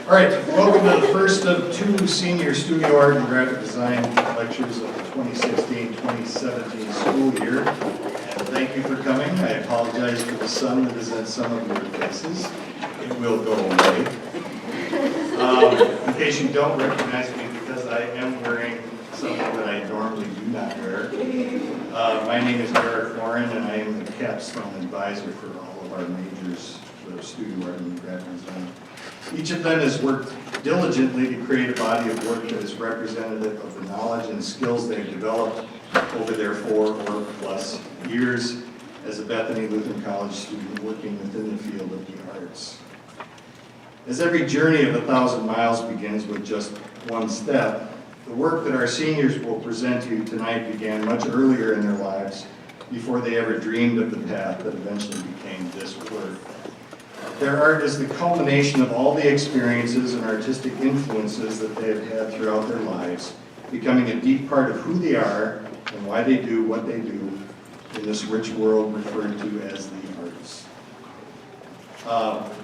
All right, welcome to the first of two senior studio art and graphic design lectures of the 2016-2017 school year. And thank you for coming. I apologize for the sun that is on some of your faces. It will go away. In case you don't recognize me, because I am wearing something that I normally do not wear. My name is Elisabeth Werre, and I am the Capstone advisor for all of our majors for studio art and graphic design. Each of them has worked diligently to create a body of work that is representative of the knowledge and skills they've developed over their 4 or plus years as a Bethany Lutheran College student working within the field of the arts. As every journey of 1,000 miles begins with just one step, the work that our seniors will present to you tonight began much earlier in their lives before they ever dreamed of the path that eventually became this work. Their art is the culmination of all the experiences and artistic influences that they have had throughout their lives, becoming a deep part of who they are and why they do what they do in this rich world referred to as the arts.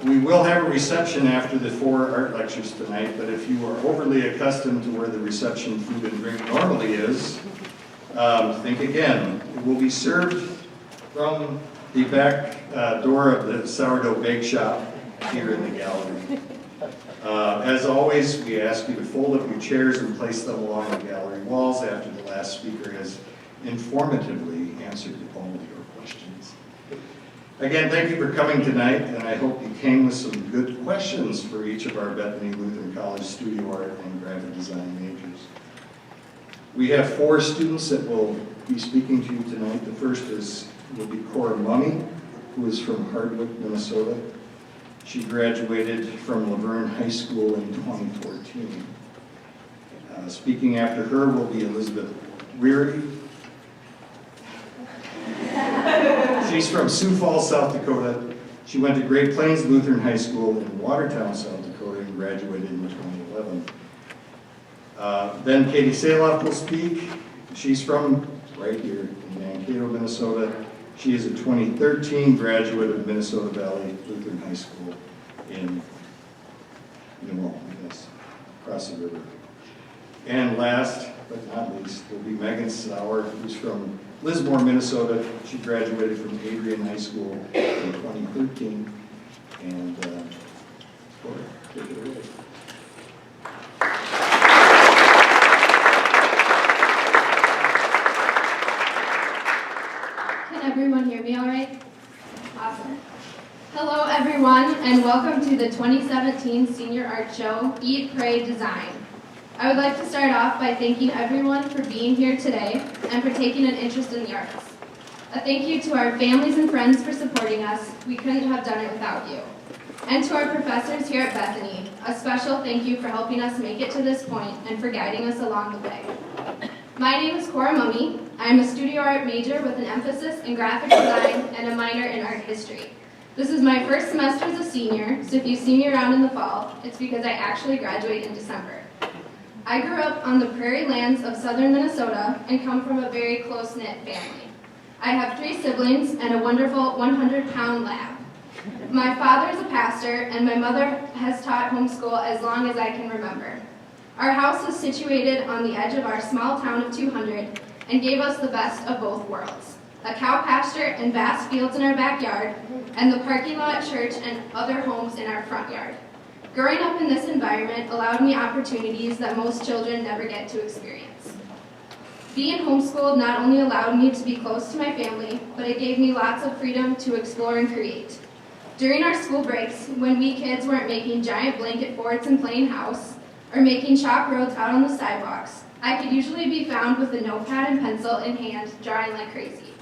We will have a reception after the 4 art lectures tonight, but if you are overly accustomed to where the reception food and drink normally is, think again. It will be served from the back door of the sourdough bake shop here in the gallery. As always, we ask you to fold up your chairs and place them along the gallery walls after the last speaker has informatively answered all of your questions. Again, thank you for coming tonight, and I hope you came with some good questions for each of our Bethany Lutheran College studio art and graphic design majors. We have 4 students that will be speaking to you tonight. The first will be Cora Mumme, who is from Hardwick, Minnesota. She graduated from Lutheran High School in 2014. Speaking after her will be Elisabeth Werre. She's from Sioux Falls, South Dakota. She went to Great Plains Lutheran High School in Watertown, South Dakota, and graduated in 2011. Then Katie Sehloff will speak. She's from right here in Mankato, Minnesota. She is a 2013 graduate of Minnesota Valley Lutheran High School in New Orleans, across the river. And last but not least will be Megan Sauer, who's from Lismore, Minnesota. She graduated from Adrian High School in 2013. And Cora, take it away. Everyone hear me all right? Awesome. Hello everyone, and welcome to the 2017 Senior Art Show, Eat, Pray, Design. I would like to start off by thanking everyone for being here today and for taking an interest in the arts. A thank you to our families and friends for supporting us. We couldn't have done it without you. And to our professors here at Bethany, a special thank you for helping us make it to this point and for guiding us along the way. My name is Cora Mumme. I am a studio art major with an emphasis in graphic design and a minor in art history. This is my first semester as a senior, so if you see me around in the fall, it's because I actually graduate in December. I grew up on the prairie lands of southern Minnesota and come from a very close-knit family. I have 3 siblings and a wonderful 100-pound lab. My father is a pastor, and my mother has taught homeschool as long as I can remember. Our house is situated on the edge of our small town of 200 and gave us the best of both worlds. A cow pasture and vast fields in our backyard, and the parking lot at church and other homes in our front yard. Growing up in this environment allowed me opportunities that most children never get to experience. Being homeschooled not only allowed me to be close to my family, but it gave me lots of freedom to explore and create. During our school breaks, when we kids weren't making giant blanket forts and playing house, or making chalk roads out on the sidewalks, I could usually be found with a notepad and pencil in hand, drawing like crazy.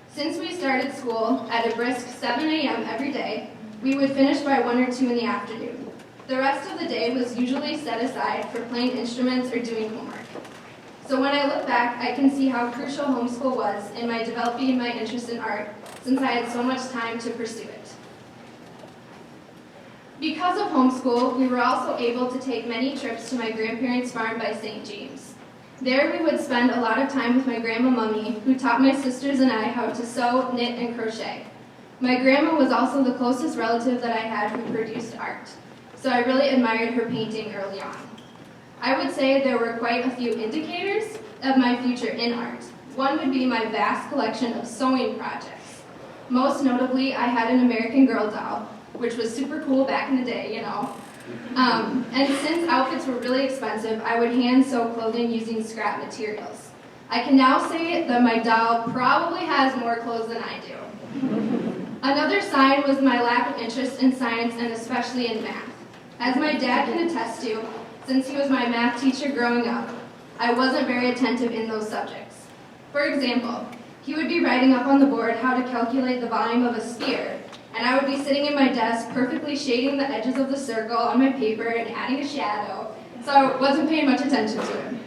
Since we started school at a brisk 7 a.m. every day, we would finish by 1 or 2 in the afternoon. The rest of the day was usually set aside for playing instruments or doing homework. So when I look back, I can see how crucial homeschool was in my developing my interest in art, since I had so much time to pursue it. Because of homeschool, we were also able to take many trips to my grandparents' farm by St. James. There we would spend a lot of time with my grandma Mumme, who taught my sisters and I how to sew, knit, and crochet. My grandma was also the closest relative that I had who produced art. so I really admired her painting early on. I would say there were quite a few indicators of my future in art. One would be my vast collection of sewing projects. Most notably, I had an American Girl doll, which was super cool back in the day, you know. And since outfits were really expensive, I would hand sew clothing using scrap materials. I can now say that my doll probably has more clothes than I do. Another sign was my lack of interest in science and especially in math. As my dad can attest to, since he was my math teacher growing up, I wasn't very attentive in those subjects. For example, he would be writing up on the board how to calculate the volume of a sphere, and I would be sitting in my desk perfectly shading the edges of the circle on my paper and adding a shadow, so I wasn't paying much attention to him.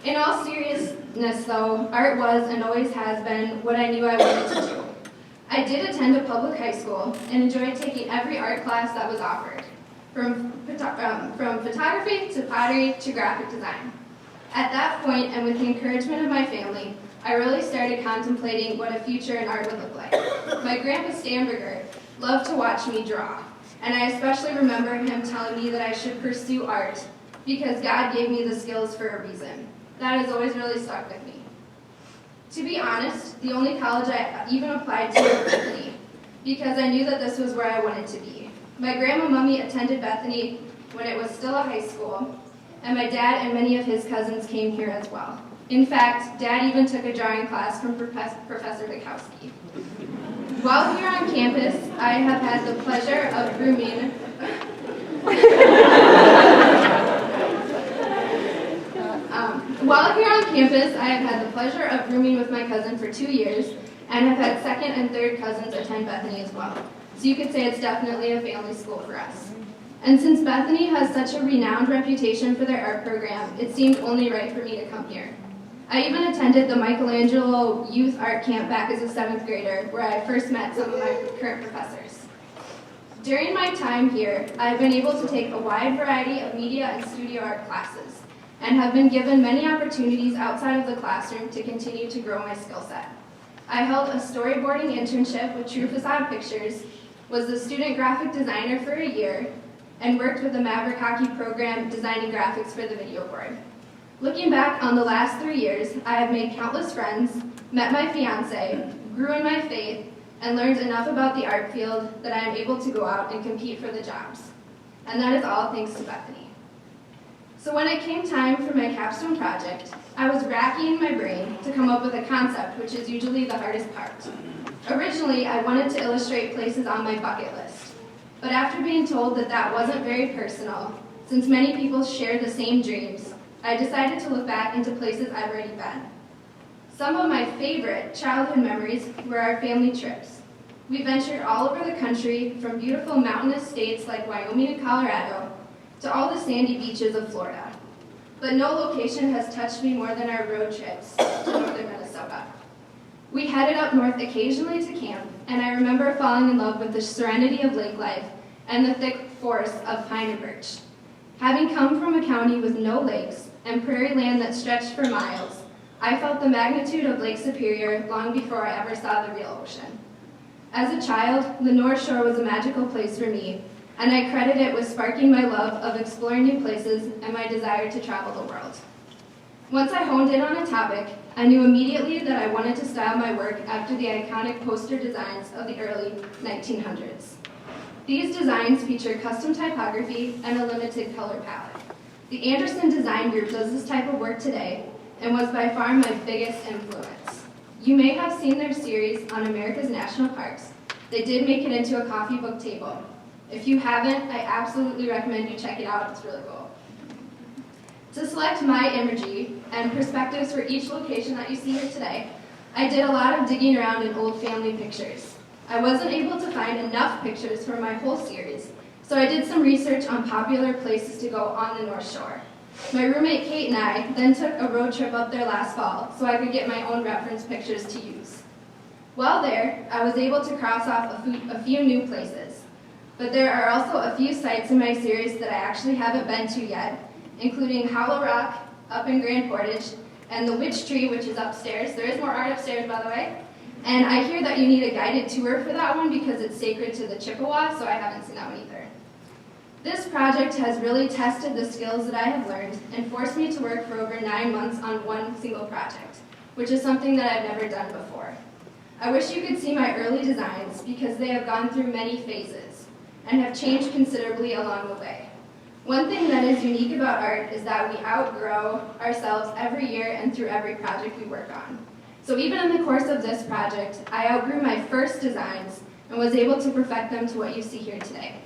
In all seriousness though, art was and always has been what I knew I wanted to do. I did attend a public high school and enjoyed taking every art class that was offered, from photography to pottery to graphic design. At that point, and with the encouragement of my family, I really started contemplating what a future in art would look like. My grandpa Stamberger loved to watch me draw, and I especially remember him telling me that I should pursue art because God gave me the skills for a reason. That has always really stuck with me. To be honest, the only college I even applied to was Bethany, because I knew that this was where I wanted to be. My Grandma Mumme attended Bethany when it was still a high school, and my dad and many of his cousins came here as well. In fact, Dad even took a drawing class from Professor Bukowski. While here on campus, I have had the pleasure of grooming with my cousin for 2 years, and have had second and third cousins attend Bethany as well. So you could say it's definitely a family school for us. And since Bethany has such a renowned reputation for their art program, it seemed only right for me to come here. I even attended the Michelangelo Youth Art Camp back as a 7th grader, where I first met some of my current professors. During my time here, I've been able to take a wide variety of media and studio art classes, and have been given many opportunities outside of the classroom to continue to grow my skill set. I held a storyboarding internship with True Facade Pictures, was the student graphic designer for a year, and worked with the Maverick Hockey program designing graphics for the video board. Looking back on the last 3 years, I have made countless friends, met my fiance, grew in my faith, and learned enough about the art field that I am able to go out and compete for the jobs. And that is all thanks to Bethany. So when it came time for my capstone project, I was racking my brain to come up with a concept, which is usually the hardest part. Originally, I wanted to illustrate places on my bucket list, but after being told that that wasn't very personal, since many people share the same dreams, I decided to look back into places I've already been. Some of my favorite childhood memories were our family trips. We ventured all over the country, from beautiful mountainous states like Wyoming and Colorado, to all the sandy beaches of Florida. But no location has touched me more than our road trips to northern Minnesota. We headed up north occasionally to camp, and I remember falling in love with the serenity of lake life and the thick forests of pine and birch. Having come from a county with no lakes and prairie land that stretched for miles, I felt the magnitude of Lake Superior long before I ever saw the real ocean. As a child, the North Shore was a magical place for me, and I credit it with sparking my love of exploring new places and my desire to travel the world. Once I honed in on a topic, I knew immediately that I wanted to style my work after the iconic poster designs of the early 1900s. These designs feature custom typography and a limited color palette. The Anderson Design Group does this type of work today and was by far my biggest influence. You may have seen their series on America's National Parks. They did make it into a coffee book table. If you haven't, I absolutely recommend you check it out. It's really cool. To select my imagery and perspectives for each location that you see here today, I did a lot of digging around in old family pictures. I wasn't able to find enough pictures for my whole series, so I did some research on popular places to go on the North Shore. My roommate Kate and I then took a road trip up there last fall so I could get my own reference pictures to use. While there, I was able to cross off a few new places, but there are also a few sites in my series that I actually haven't been to yet, including Hollow Rock up in Grand Portage, and the Witch Tree, which is upstairs. There is more art upstairs, by the way. And I hear that you need a guided tour for that one because it's sacred to the Chippewa, so I haven't seen that one either. This project has really tested the skills that I have learned and forced me to work for over 9 months on one single project, which is something that I've never done before. I wish you could see my early designs because they have gone through many phases and have changed considerably along the way. One thing that is unique about art is that we outgrow ourselves every year and through every project we work on. So even in the course of this project, I outgrew my first designs and was able to perfect them to what you see here today.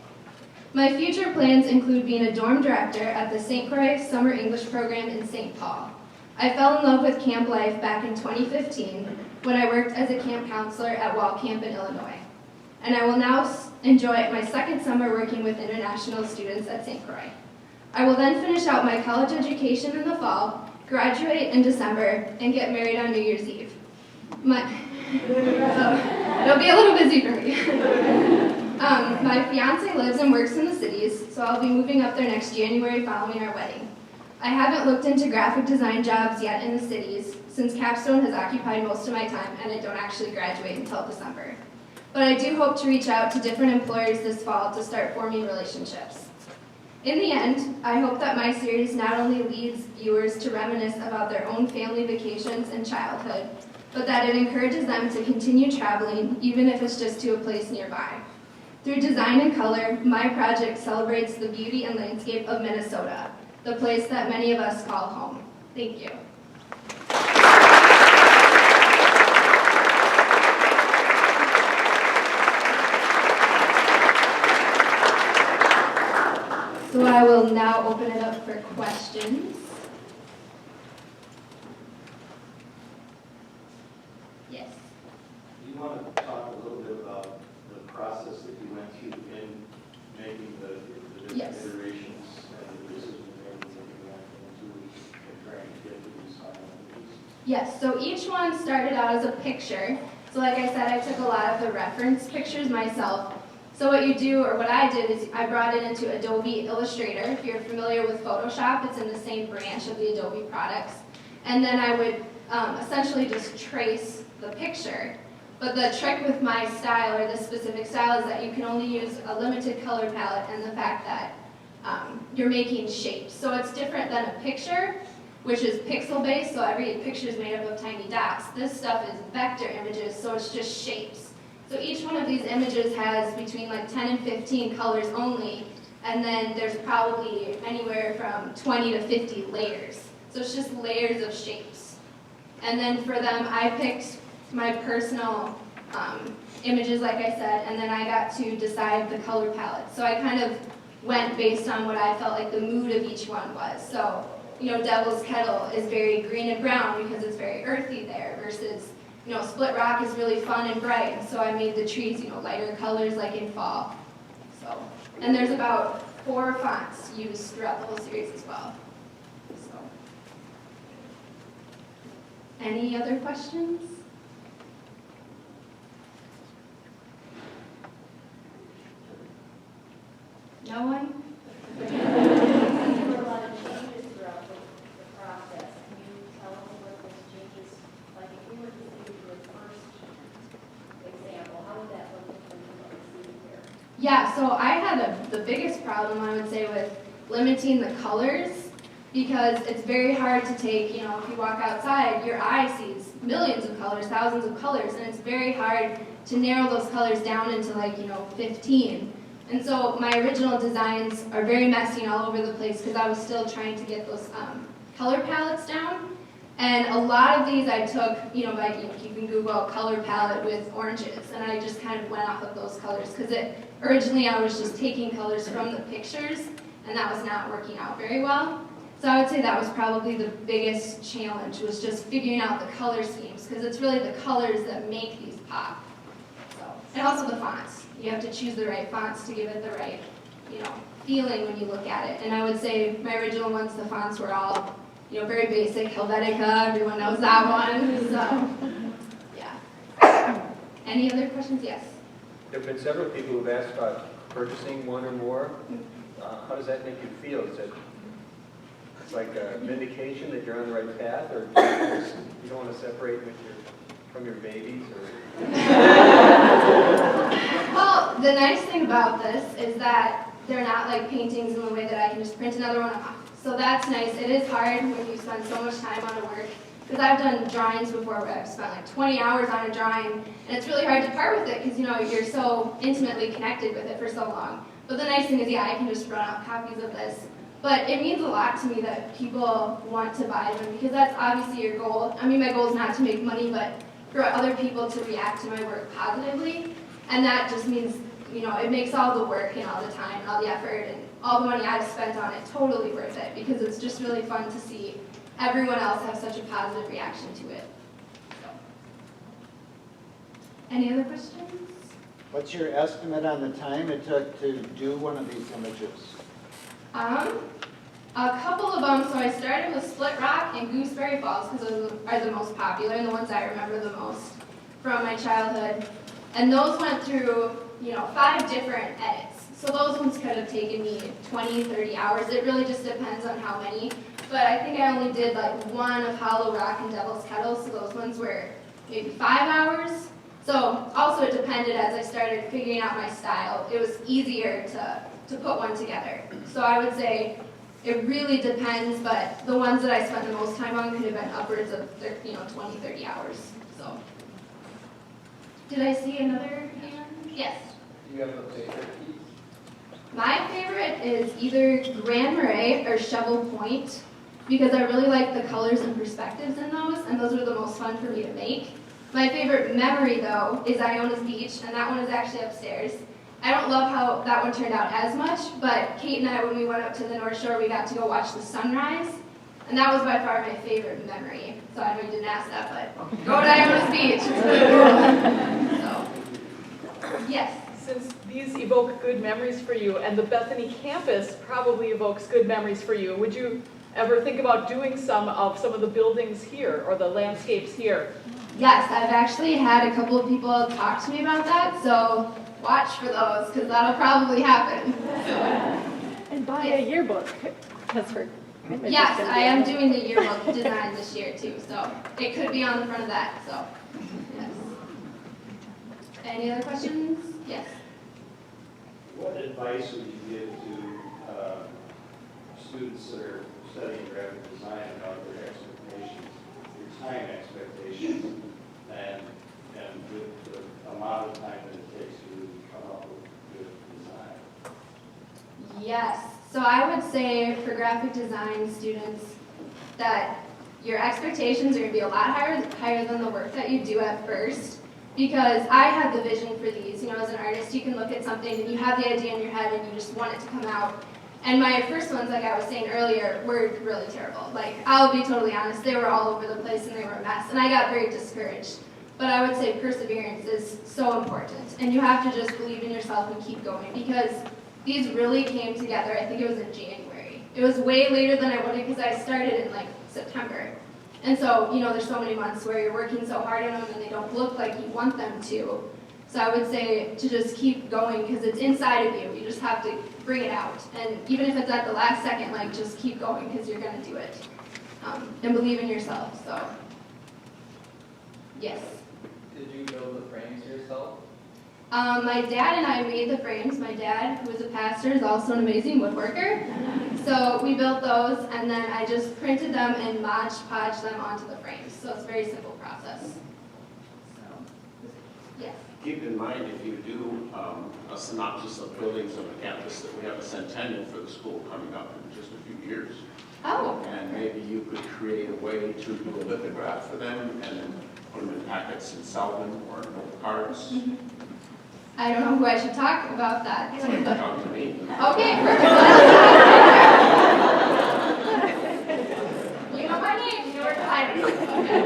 My future plans include being a dorm director at the St. Croix Summer English Program in St. Paul. I fell in love with camp life back in 2015 when I worked as a camp counselor at Wall Camp in Illinois. And I will now enjoy my second summer working with international students at St. Croix. I will then finish out my college education in the fall, graduate in December, and get married on New Year's Eve. It'll be a little busy for me. My fiance lives and works in the cities, so I'll be moving up there next January following our wedding. I haven't looked into graphic design jobs yet in the cities, since Capstone has occupied most of my time and I don't actually graduate until December. But I do hope to reach out to different employers this fall to start forming relationships. In the end, I hope that my series not only leads viewers to reminisce about their own family vacations and childhood, but that it encourages them to continue traveling, even if it's just to a place nearby. Through design and color, my project celebrates the beauty and landscape of Minnesota, the place that many of us call home. Thank you. So I will now open it up for questions. Yes. Do you want to talk a little bit about the process that you went through in making the different Yes. iterations and the decisions and everything you went into and trying to get to these final pieces? Yes, so each one started out as a picture. So like I said, I took a lot of the reference pictures myself. So what you do, or what I did, is I brought it into Adobe Illustrator. If you're familiar with Photoshop, it's in the same branch of the Adobe products. And then I would essentially just trace the picture. But the trick with my style, or this specific style, is that you can only use a limited color palette and the fact that you're making shapes. So it's different than a picture, which is pixel-based, so every picture is made up of tiny dots. This stuff is vector images, so it's just shapes. So each one of these images has between like 10 and 15 colors only, and then there's probably anywhere from 20 to 50 layers. So it's just layers of shapes. And then for them, I picked my personal images, like I said, and then I got to decide the color palette. So I kind of went based on what I felt like the mood of each one was. So, you know, Devil's Kettle is very green and brown because it's very earthy there, versus, you know, Split Rock is really fun and bright, and so I made the trees, you know, lighter colors like in fall. So, and there's about 4 fonts used throughout the whole series as well. So, any other questions? No one? There were a lot of changes throughout the process. Can you tell us what those changes, like if we were to see your first example, how would that look different from what we see here? Yeah, so I had the biggest problem, I would say, with limiting the colors, because it's very hard to take, you know, if you walk outside, your eye sees millions of colors, thousands of colors, and it's very hard to narrow those colors down into, like, you know, 15. And so my original designs are very messy and all over the place because I was still trying to get those color palettes down. And a lot of these I took, you know, by, you can Google color palette with oranges, and I just kind of went off of those colors because originally I was just taking colors from the pictures, and that was not working out very well. So I would say that was probably the biggest challenge, was just figuring out the color schemes, because it's really the colors that make these pop. So, and also the fonts. You have to choose the right fonts to give it the right, you know, feeling when you look at it. And I would say my original ones, the fonts were all, you know, very basic. Helvetica, everyone knows that one. So, yeah. Any other questions? Yes. There have been several people who've asked about purchasing one or more. How does that make you feel? Is it like a vindication that you're on the right path, or you don't want to separate from your babies? Or? Well, the nice thing about this is that they're not like paintings in the way that I can just print another one off. So that's nice. It is hard when you spend so much time on a work, because I've done drawings before where I've spent like 20 hours on a drawing, and it's really hard to part with it because you're so intimately connected with it for so long. But the nice thing is, yeah, I can just run out copies of this. But it means a lot to me that people want to buy them, because that's obviously your goal. I mean, my goal is not to make money, but for other people to react to my work positively. And that just means, it makes all the work and all the time and all the effort and all the money I've spent on it totally worth it, because it's just really fun to see everyone else have such a positive reaction to it. So. Any other questions? What's your estimate on the time it took to do one of these images? A couple of them. So I started with Split Rock and Gooseberry Falls because those are the most popular and the ones I remember the most from my childhood. And those went through, 5 different edits. So those ones could have taken me 20, 30 hours. It really just depends on how many. But I think I only did like one of Hollow Rock and Devil's Kettle, so those ones were maybe 5 hours. So also it depended as I started figuring out my style. It was easier to put one together. So I would say it really depends, but the ones that I spent the most time on could have been upwards of 20, 30 hours. So did I see another hand? Yes. Do you have a favorite piece? My favorite is either Grand Marais or Shovel Point, because I really like the colors and perspectives in those, and those are the most fun for me to make. My favorite memory, though, is Iona's Beach, and that one is actually upstairs. I don't love how that one turned out as much, but Kate and I, when we went up to the North Shore, we got to go watch the sunrise, and that was by far my favorite memory. So I know you didn't ask that, but go to Iona's Beach. It's really cool. So, yes. Since these evoke good memories for you, and the Bethany campus probably evokes good memories for you, would you ever think about doing some of the buildings here or the landscapes here? Yes, I've actually had a couple of people talk to me about that, so watch for those, because that'll probably happen. And buy a yearbook, because her image is Yes, gonna I be am on it. doing the yearbook design this year too, so it could be on the front of that, so, yes. Any other questions? Yes. What advice would you give to students that are studying graphic design about their expectations, their time expectations, and with the amount of time that it takes to come up with good design? Yes, so I would say for graphic design students that your expectations are going to be a lot higher than the work that you do at first. Because I had the vision for these, as an artist, you can look at something and you have the idea in your head and you just want it to come out. And my first ones, like I was saying earlier, were really terrible. Like, I'll be totally honest, they were all over the place and they were a mess, and I got very discouraged. But I would say perseverance is so important, and you have to just believe in yourself and keep going, because these really came together. I think it was in January. It was way later than I wanted because I started in like September. And so, there's so many months where you're working so hard on them and they don't look like you want them to. So I would say to just keep going, because it's inside of you. You just have to bring it out. And even if it's at the last second, just keep going, because you're going to do it. And believe in yourself, so. Yes. Did you build the frames yourself? My dad and I made the frames. My dad, who is a pastor, is also an amazing woodworker. So we built those, and then I just printed them and Mod Podged them onto the frames. So it's a very simple process. So, yes. Keep in mind, if you do a synopsis of buildings on the campus, that we have a centennial for the school coming up in just a few years. Oh. And maybe you could create a way to do a lithograph for them and then put them in packets and sell them, or in cards. Mm-hmm. I don't know who I should talk about that. Talk to me. Okay, perfect. You know my name. You know where to find me. Okay.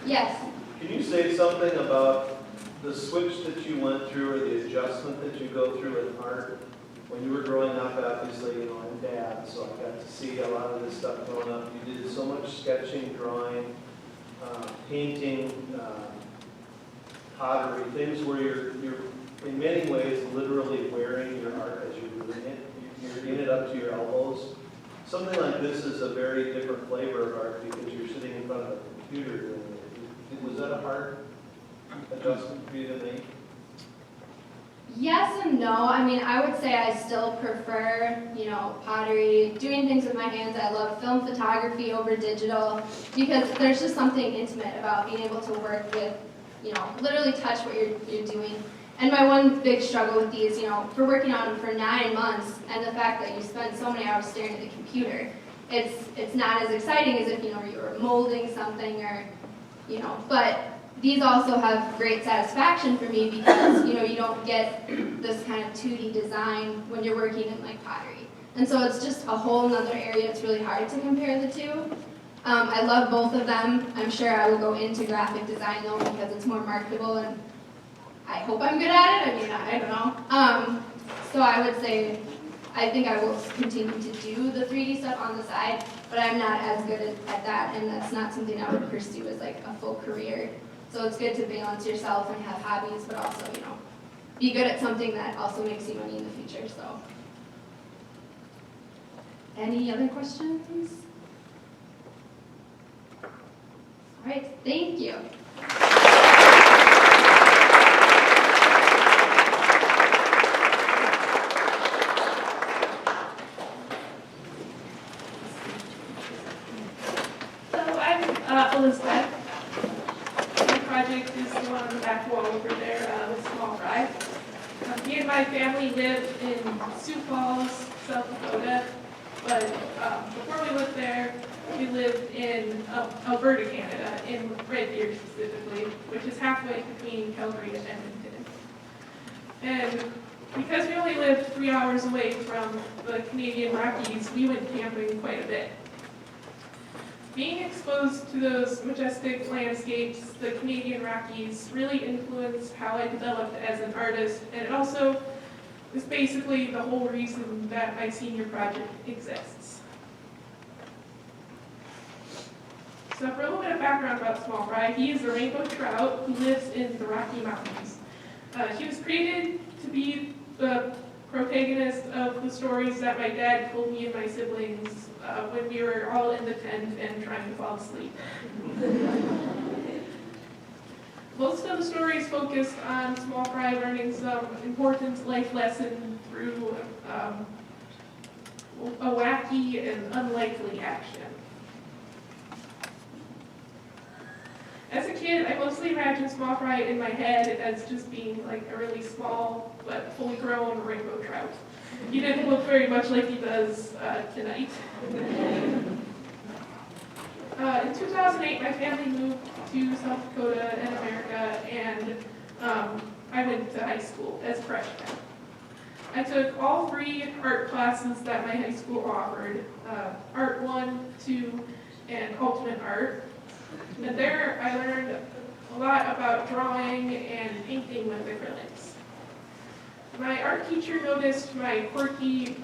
Yes. Can you say something about the switch that you went through, or the adjustment that you go through in art? When you were growing up, obviously, I'm dad, so I got to see a lot of this stuff growing up. You did so much sketching, drawing, painting, pottery, things where you're in many ways literally wearing your art as you're doing it. You're in it up to your elbows. Something like this is a very different flavor of art because you're sitting in front of a computer doing it. Was that a hard adjustment for you to make? Yes and no. I mean, I would say I still prefer, pottery, doing things with my hands. I love film photography over digital because there's just something intimate about being able to work with, literally touch what you're doing. And my one big struggle with these, for working on them for 9 months and the fact that you spend so many hours staring at the computer, it's not as exciting as if, you were molding something or, but these also have great satisfaction for me because, you don't get this kind of 2D design when you're working in like pottery. And so it's just a whole nother area. It's really hard to compare the two. I love both of them. I'm sure I will go into graphic design though because it's more marketable and I hope I'm good at it. I mean, I don't know. So I would say I think I will continue to do the 3D stuff on the side, but I'm not as good at that, and that's not something I would pursue as like a full career. So it's good to balance yourself and have hobbies, but also, be good at something that also makes you money in the future. So, any other questions? All right, thank you. So I'm Elisabeth. Project is the one on the back wall over there with Small Fry. Me and my family live in Sioux Falls, South Dakota, but before we lived there, we lived in Alberta, Canada, in Red Deer specifically, which is halfway between Calgary and Edmonton. And because we only lived 3 hours away from the Canadian Rockies, we went camping quite a bit. Being exposed to those majestic landscapes, the Canadian Rockies, really influenced how I developed as an artist, and it also is basically the whole reason that my senior project exists. So for a little bit of background about Small Fry, he is a rainbow trout who lives in the Rocky Mountains. He was created to be the protagonist of the stories that my dad told me and my siblings when we were all in the tent and trying to fall asleep. Most of the stories focused on Small Fry learning some important life lesson through a wacky and unlikely action. As a kid, I mostly imagined Small Fry in my head as just being like a really small but fully grown rainbow trout. He didn't look very much like he does tonight. In 2008, my family moved to South Dakota in America, and I went to high school as a freshman. I took all 3 art classes that my high school offered, Art 1, 2, and Ultimate Art. And there I learned a lot about drawing and painting with acrylics. My art teacher noticed my quirky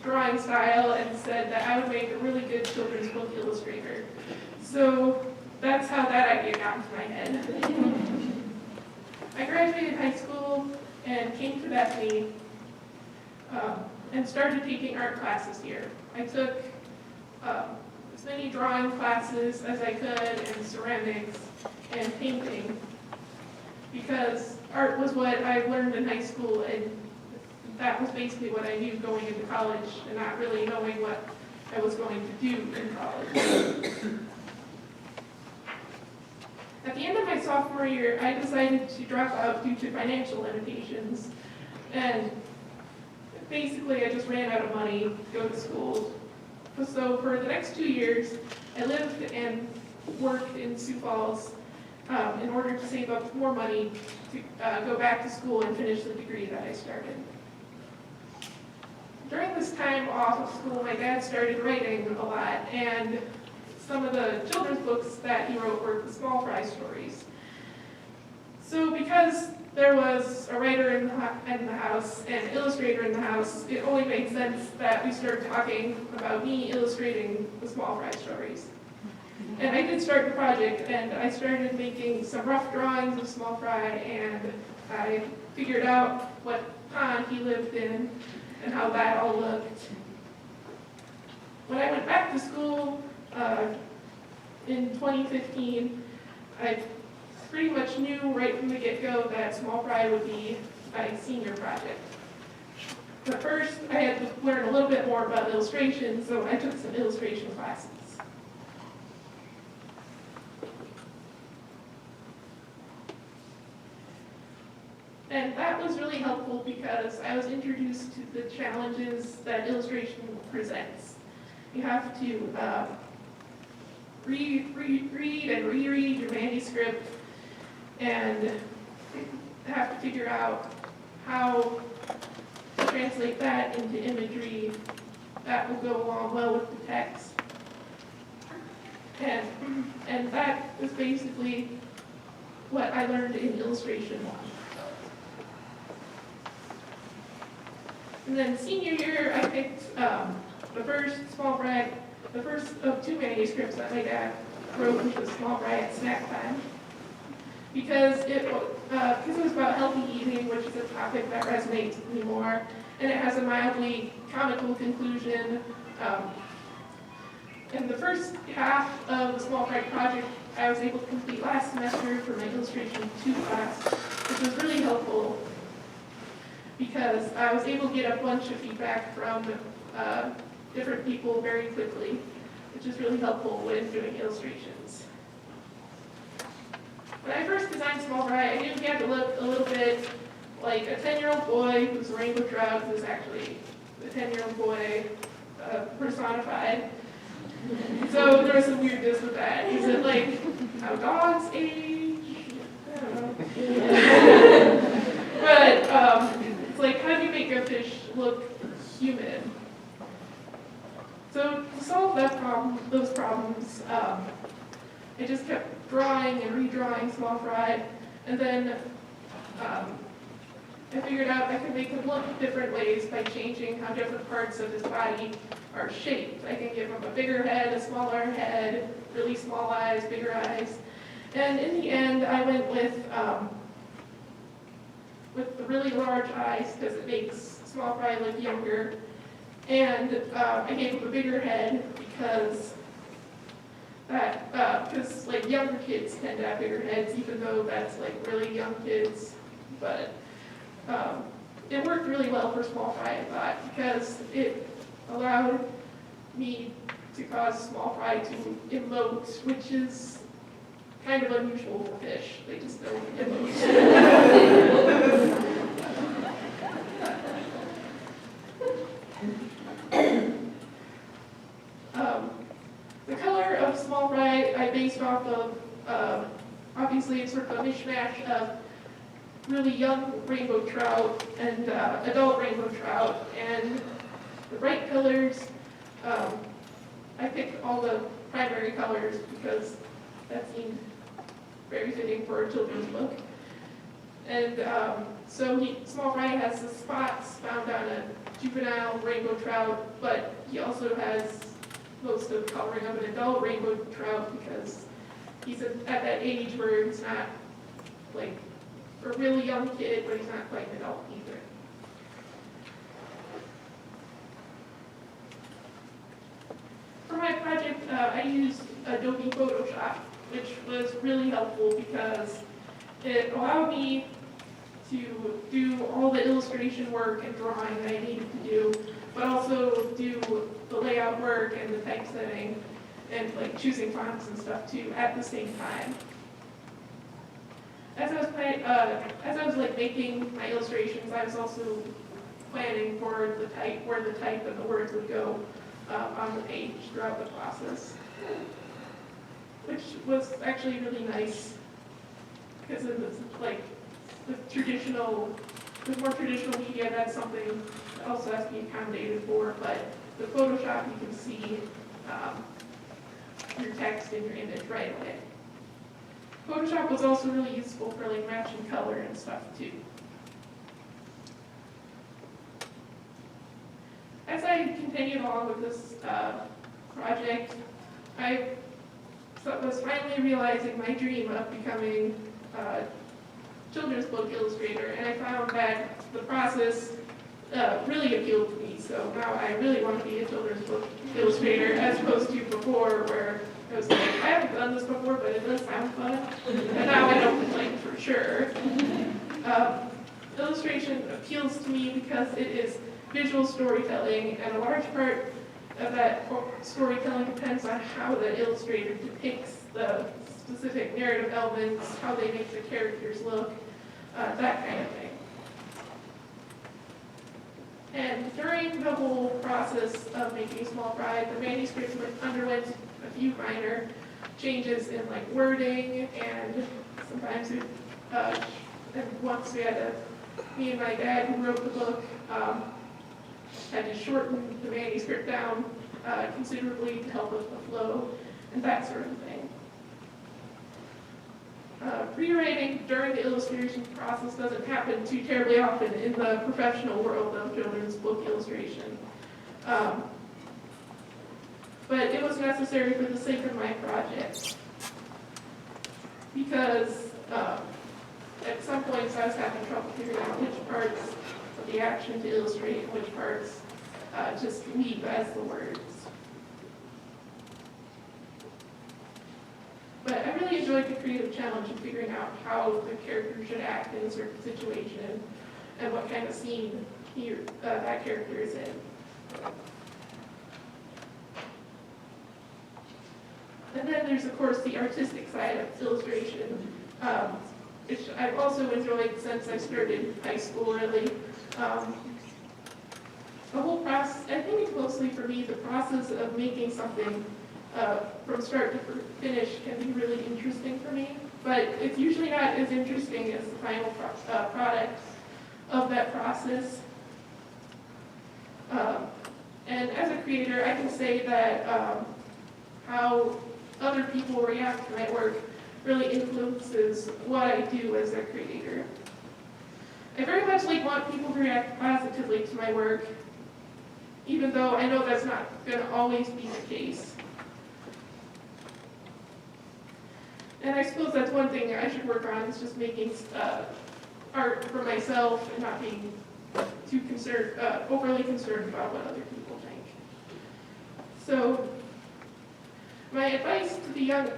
drawing style and said that I would make a really good children's book illustrator. So that's how that idea got into my head. I graduated high school and came to Bethany and started taking art classes here. I took as many drawing classes as I could in ceramics and painting because art was what I learned in high school, and that was basically what I knew going into college and not really knowing what I was going to do in college. At the end of my sophomore year, I decided to drop out due to financial limitations, and basically I just ran out of money to go to school. So for the next 2 years, I lived and worked in Sioux Falls in order to save up more money to go back to school and finish the degree that I started. During this time off of school, my dad started writing a lot, and some of the children's books that he wrote were the Small Fry stories. So because there was a writer in the house and an illustrator in the house, it only made sense that we started talking about me illustrating the Small Fry stories. And I did start the project, and I started making some rough drawings of Small Fry, and I figured out what pond he lived in and how that all looked. When I went back to school in 2015, I pretty much knew right from the get-go that small fry would be my senior project. But first, I had to learn a little bit more about illustration, so I took some illustration classes. And that was really helpful because I was introduced to the challenges that illustration presents. You have to read and reread your manuscript and have to figure out how to translate that into imagery that will go along well with the text. And that was basically what I learned in illustration 1. And then senior year, I picked the first small fry, the first of 2 manuscripts that my dad wrote, which was Small Fry at Snack Time, because it was about healthy eating, which is a topic that resonates with me more, and it has a mildly comical conclusion. And the first half of the Small Fry project I was able to complete last semester for my illustration 2 class, which was really helpful because I was able to get a bunch of feedback from different people very quickly, which is really helpful when doing illustrations. When I first designed Small Fry, I knew he had to look a little bit like a 10-year-old boy who's a rainbow trout, who's actually a 10-year-old boy personified. So there was some weirdness with that. Is it like how dogs age? I don't know. But it's like, how do you make a fish look human? So to solve those problems, I just kept drawing and redrawing Small Fry, and then I figured out I could make him look different ways by changing how different parts of his body are shaped. I can give him a bigger head, a smaller head, really small eyes, bigger eyes. And in the end, I went with the really large eyes because it makes Small Fry look younger. And I gave him a bigger head because like younger kids tend to have bigger heads, even though that's like really young kids. But it worked really well for Small Fry, I thought, because it allowed me to cause Small Fry to emote, which is kind of unusual for fish. They just don't emote. The color of Small Fry I based off of, obviously it's sort of a mishmash of really young rainbow trout and adult rainbow trout, and the bright colors, I picked all the primary colors because that seemed very fitting for a children's book. And so Small Fry has the spots found on a juvenile rainbow trout, but he also has most of the coloring of an adult rainbow trout because he's at that age where he's not like a really young kid, but he's not quite an adult either. For my project, I used Adobe Photoshop, which was really helpful because it allowed me to do all the illustration work and drawing that I needed to do, but also do the layout work and the typesetting and like choosing fonts and stuff too at the same time. As I was like making my illustrations, I was also planning for the type, where the type and the words would go on the page throughout the process, which was actually really nice because it was like with more traditional media, that's something that also has to be accommodated for, but with Photoshop you can see your text and your image right away. Photoshop was also really useful for like matching color and stuff too. As I continued along with this project, I was finally realizing my dream of becoming a children's book illustrator, and I found that the process really appealed to me. So now I really want to be a children's book illustrator, as opposed to before, where I was like, I haven't done this before, but it does sound fun. And now I know, like, for sure. Illustration appeals to me because it is visual storytelling, and a large part of that storytelling depends on how the illustrator depicts the specific narrative elements, how they make the characters look, that kind of thing. And during the whole process of making Small Fry, the manuscript underwent a few minor changes in like wording, and sometimes and once we had me and my dad who wrote the book had to shorten the manuscript down considerably to help with the flow and that sort of thing. Rewriting during the illustration process doesn't happen too terribly often in the professional world of children's book illustration. But it was necessary for the sake of my project. Because at some points I was having trouble figuring out which parts of the action to illustrate and which parts just leave as the words. But I really enjoyed the creative challenge of figuring out how the character should act in a certain situation and what kind of scene that character is in. And then there's, of course, the artistic side of illustration, which I've also enjoyed since I started high school, really. The whole process, I think it's mostly for me, the process of making something from start to finish can be really interesting for me, but it's usually not as interesting as the final product of that process. And as a creator, I can say that how other people react to my work really influences what I do as a creator. I very much want people to react positively to my work, even though I know that's not going to always be the case. And I suppose that's one thing I should work on, is just making art for myself and not being too overly concerned about what other people think. So, my advice to the young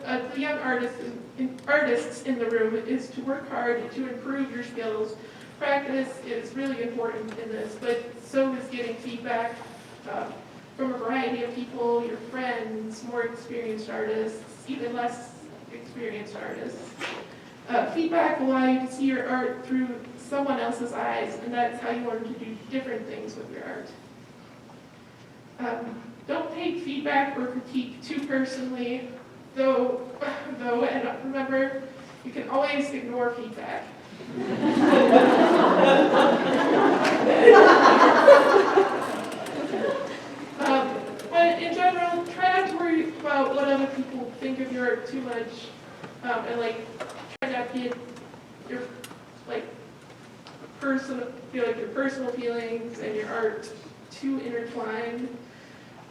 artists in the room is to work hard to improve your skills. Practice is really important in this, but so is getting feedback from a variety of people, your friends, more experienced artists, even less experienced artists. Feedback will allow you to see your art through someone else's eyes, and that's how you learn to do different things with your art. Don't take feedback or critique too personally, though, and remember, you can always ignore feedback. But in general, try not to worry about what other people think of your art too much, and try not to get your personal feelings and your art too intertwined,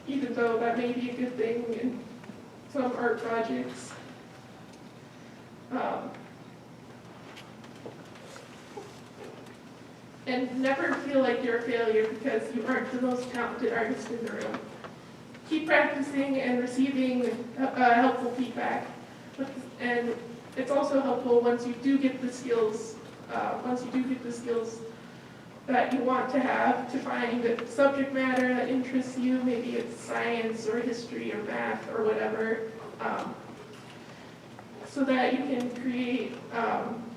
even though that may be a good thing in some art projects. And never feel like you're a failure because you aren't the most talented artist in the room. Keep practicing and receiving helpful feedback. And it's also helpful once you do get the skills, that you want to have, to find subject matter that interests you. Maybe it's science or history or math or whatever, so that you can create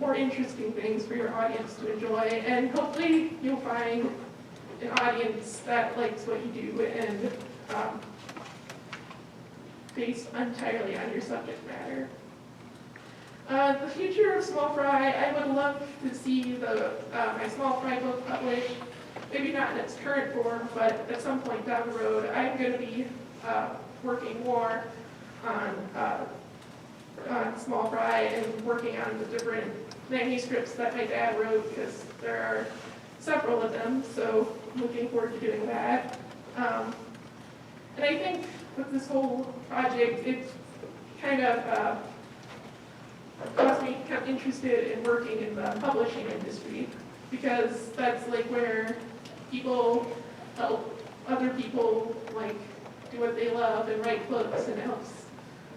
more interesting things for your audience to enjoy. And hopefully you'll find an audience that likes what you do and based entirely on your subject matter. The future of Small Fry, I would love to see my Small Fry book published, maybe not in its current form, but at some point down the road. I'm going to be working more on Small Fry and working on the different manuscripts that my dad wrote, because there are several of them, so I'm looking forward to doing that. And I think with this whole project, it's kind of caused me to become interested in working in the publishing industry, because that's where people help other people do what they love and write books, and it helps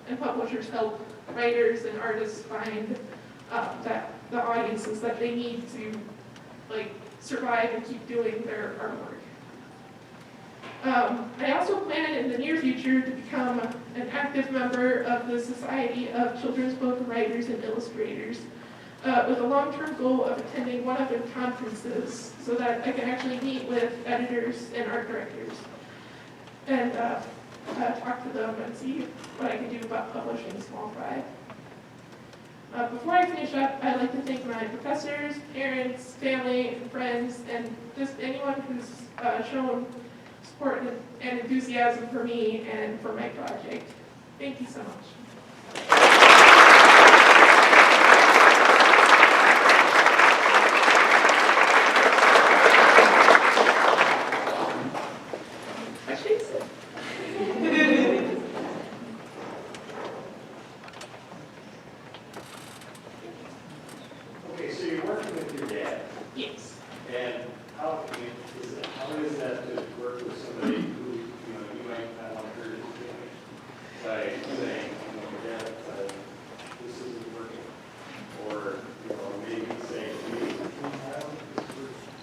and publishers help writers and artists find that the audiences that they need to like survive and keep doing their artwork. I also plan in the near future to become an active member of the Society of Children's Book Writers and Illustrators, with a long-term goal of attending one of their conferences so that I can actually meet with editors and art directors and talk to them and see what I can do about publishing small fry. Before I finish up, I'd like to thank my professors, parents, family, and friends, and just anyone who's shown support and enthusiasm for me and for my project. Thank you so much. Okay, so you're working with your dad, Yes. and how is that to work with somebody who, you might not want to hurt his feelings by saying, Dad, this isn't working, or, maybe saying,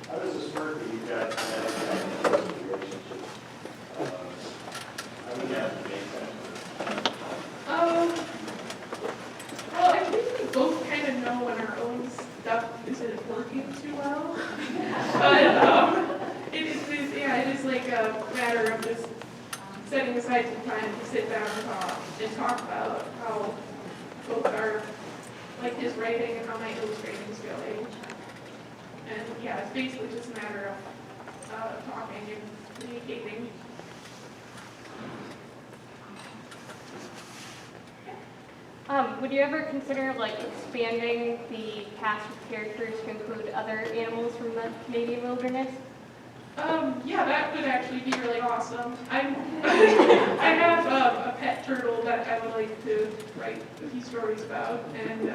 how does this work when you've got that kind of relationship? How would that make sense? Well, I think we both kind of know when our own stuff isn't working too well. But it is like a matter of just setting aside some time to sit down and talk about how both our, like his writing and how my illustrating is going. And yeah, it's basically just a matter of talking and communicating. Would you ever consider like expanding the cast of characters to include other animals from the Canadian wilderness? Yeah, that would actually be really awesome. I have a pet turtle that I would like to write a few stories about, and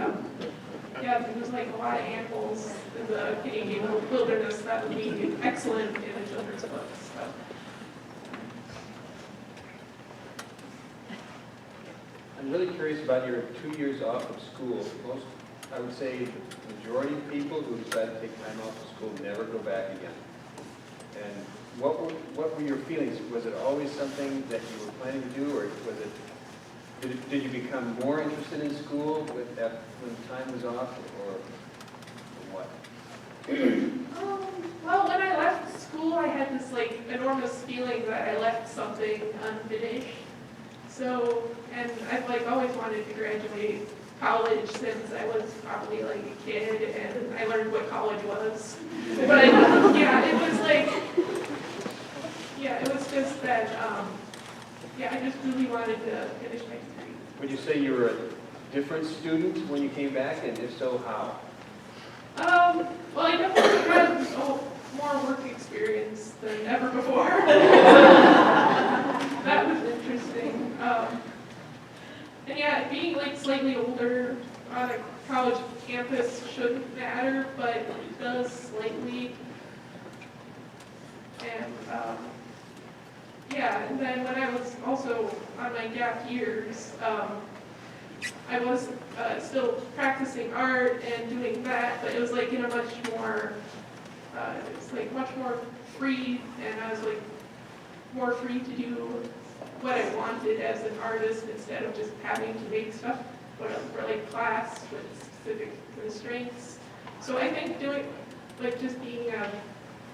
yeah, there's like a lot of animals in the Canadian wilderness that would be excellent in a children's book. So. I'm really curious about your 2 years off of school. Most, I would say, the majority of people who decide to take time off of school never go back again. And what were your feelings? Was it always something that you were planning to do, or was it, did you become more interested in school when time was off, or what? Well, when I left school, I had this like enormous feeling that I left something unfinished. So, and I've like always wanted to graduate college since I was probably like a kid, and I learned what college was. But yeah, it was like, yeah, it was just that, yeah, I just really wanted to finish my degree. Would you say you were a different student when you came back, and if so, how? Well, I definitely had more work experience than ever before. That was interesting. And yeah, being like slightly older on a college campus shouldn't matter, but it does slightly. And yeah, and then when I was also on my gap years, I was still practicing art and doing that, but it was like in a much more, it's like much more free, and I was like more free to do what I wanted as an artist instead of just having to make stuff for like class with specific constraints. So I think doing, like just being an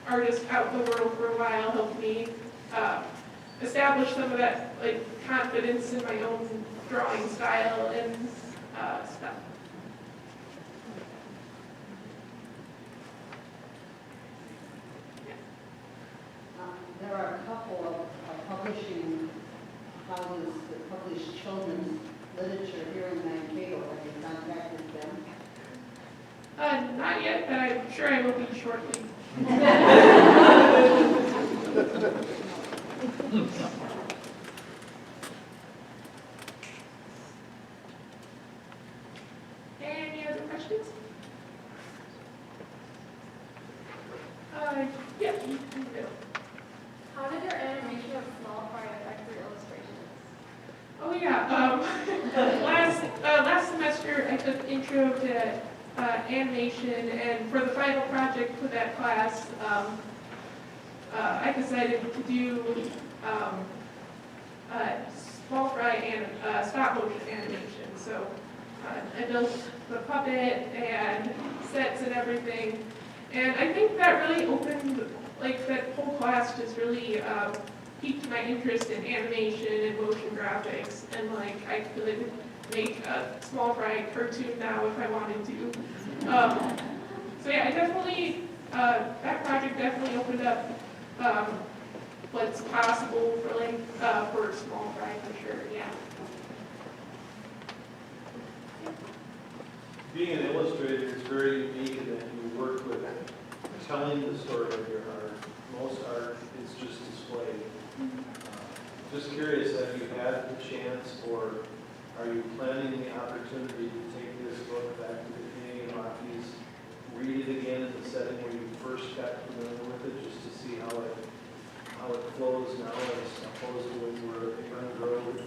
artist out in the world for a while helped me establish some of that like confidence in my own drawing style and stuff. There are a couple of publishing houses that publish children's literature here in Mankato. Have you contacted them? Not yet, but I'm sure I will be shortly. Any other questions? Yeah, you can go. How did your animation of small fry affect your illustrations? Oh yeah, last semester I took intro to animation, and for the final project for that class, I decided to do small fry and stop motion animation. So I built the puppet and sets and everything, and I think that really opened, like that whole class just really piqued my interest in animation and motion graphics, and like I could make a small fry cartoon now if I wanted to. So yeah, I definitely, that project definitely opened up what's possible for like, for small fry for sure, yeah. Being an illustrator is very unique in that you work with telling the story of your art. Most art is just displayed. Just curious, have you had the chance, or are you planning the opportunity to take this book back to the Canadian Rockies, read it again in the setting where you first got familiar with it, just to see how it flows now as opposed to when you were a young girl with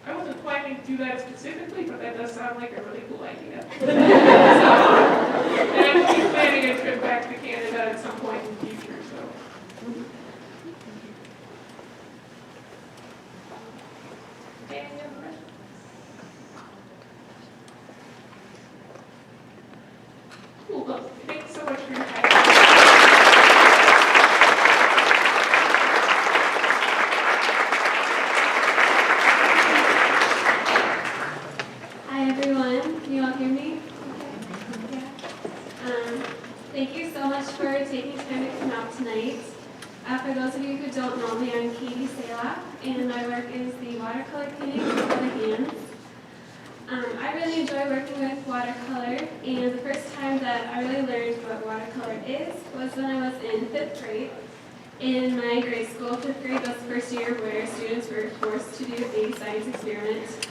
I wasn't planning to do that specifically, but that does sound like a really cool idea. And I'm actually planning a trip back to Canada at some point in the future, so. Any other questions? Cool, well, thanks so much for your time. Hi everyone, can you all hear me? Okay. Thank you so much for taking time to come out tonight. For those of you who don't know me, I'm Sehloff, and my work is the watercolor painting for the hands. I really enjoy working with watercolor, and the first time that I really learned what watercolor is was when I was in 5th grade. In my grade school, 5th grade was the first year where students were forced to do a science experiment.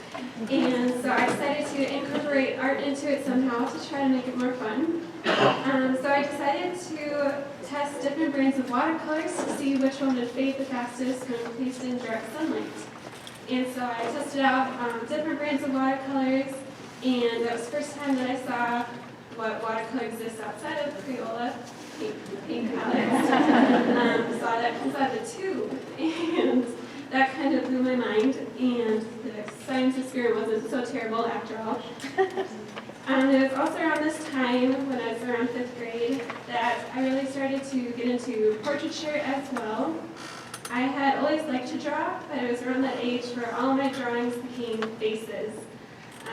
And so I decided to incorporate art into it somehow to try to make it more fun. So I decided to test different brands of watercolors to see which one would fade the fastest when placed in direct sunlight. And so I tested out different brands of watercolors, and that was the first time that I saw what watercolor exists outside of Crayola paint palettes. Saw that comes out of the tube, and that kind of blew my mind, and the science experiment wasn't so terrible after all. It was also around this time, when I was around 5th grade, that I really started to get into portraiture as well. I had always liked to draw, but it was around that age where all my drawings became faces.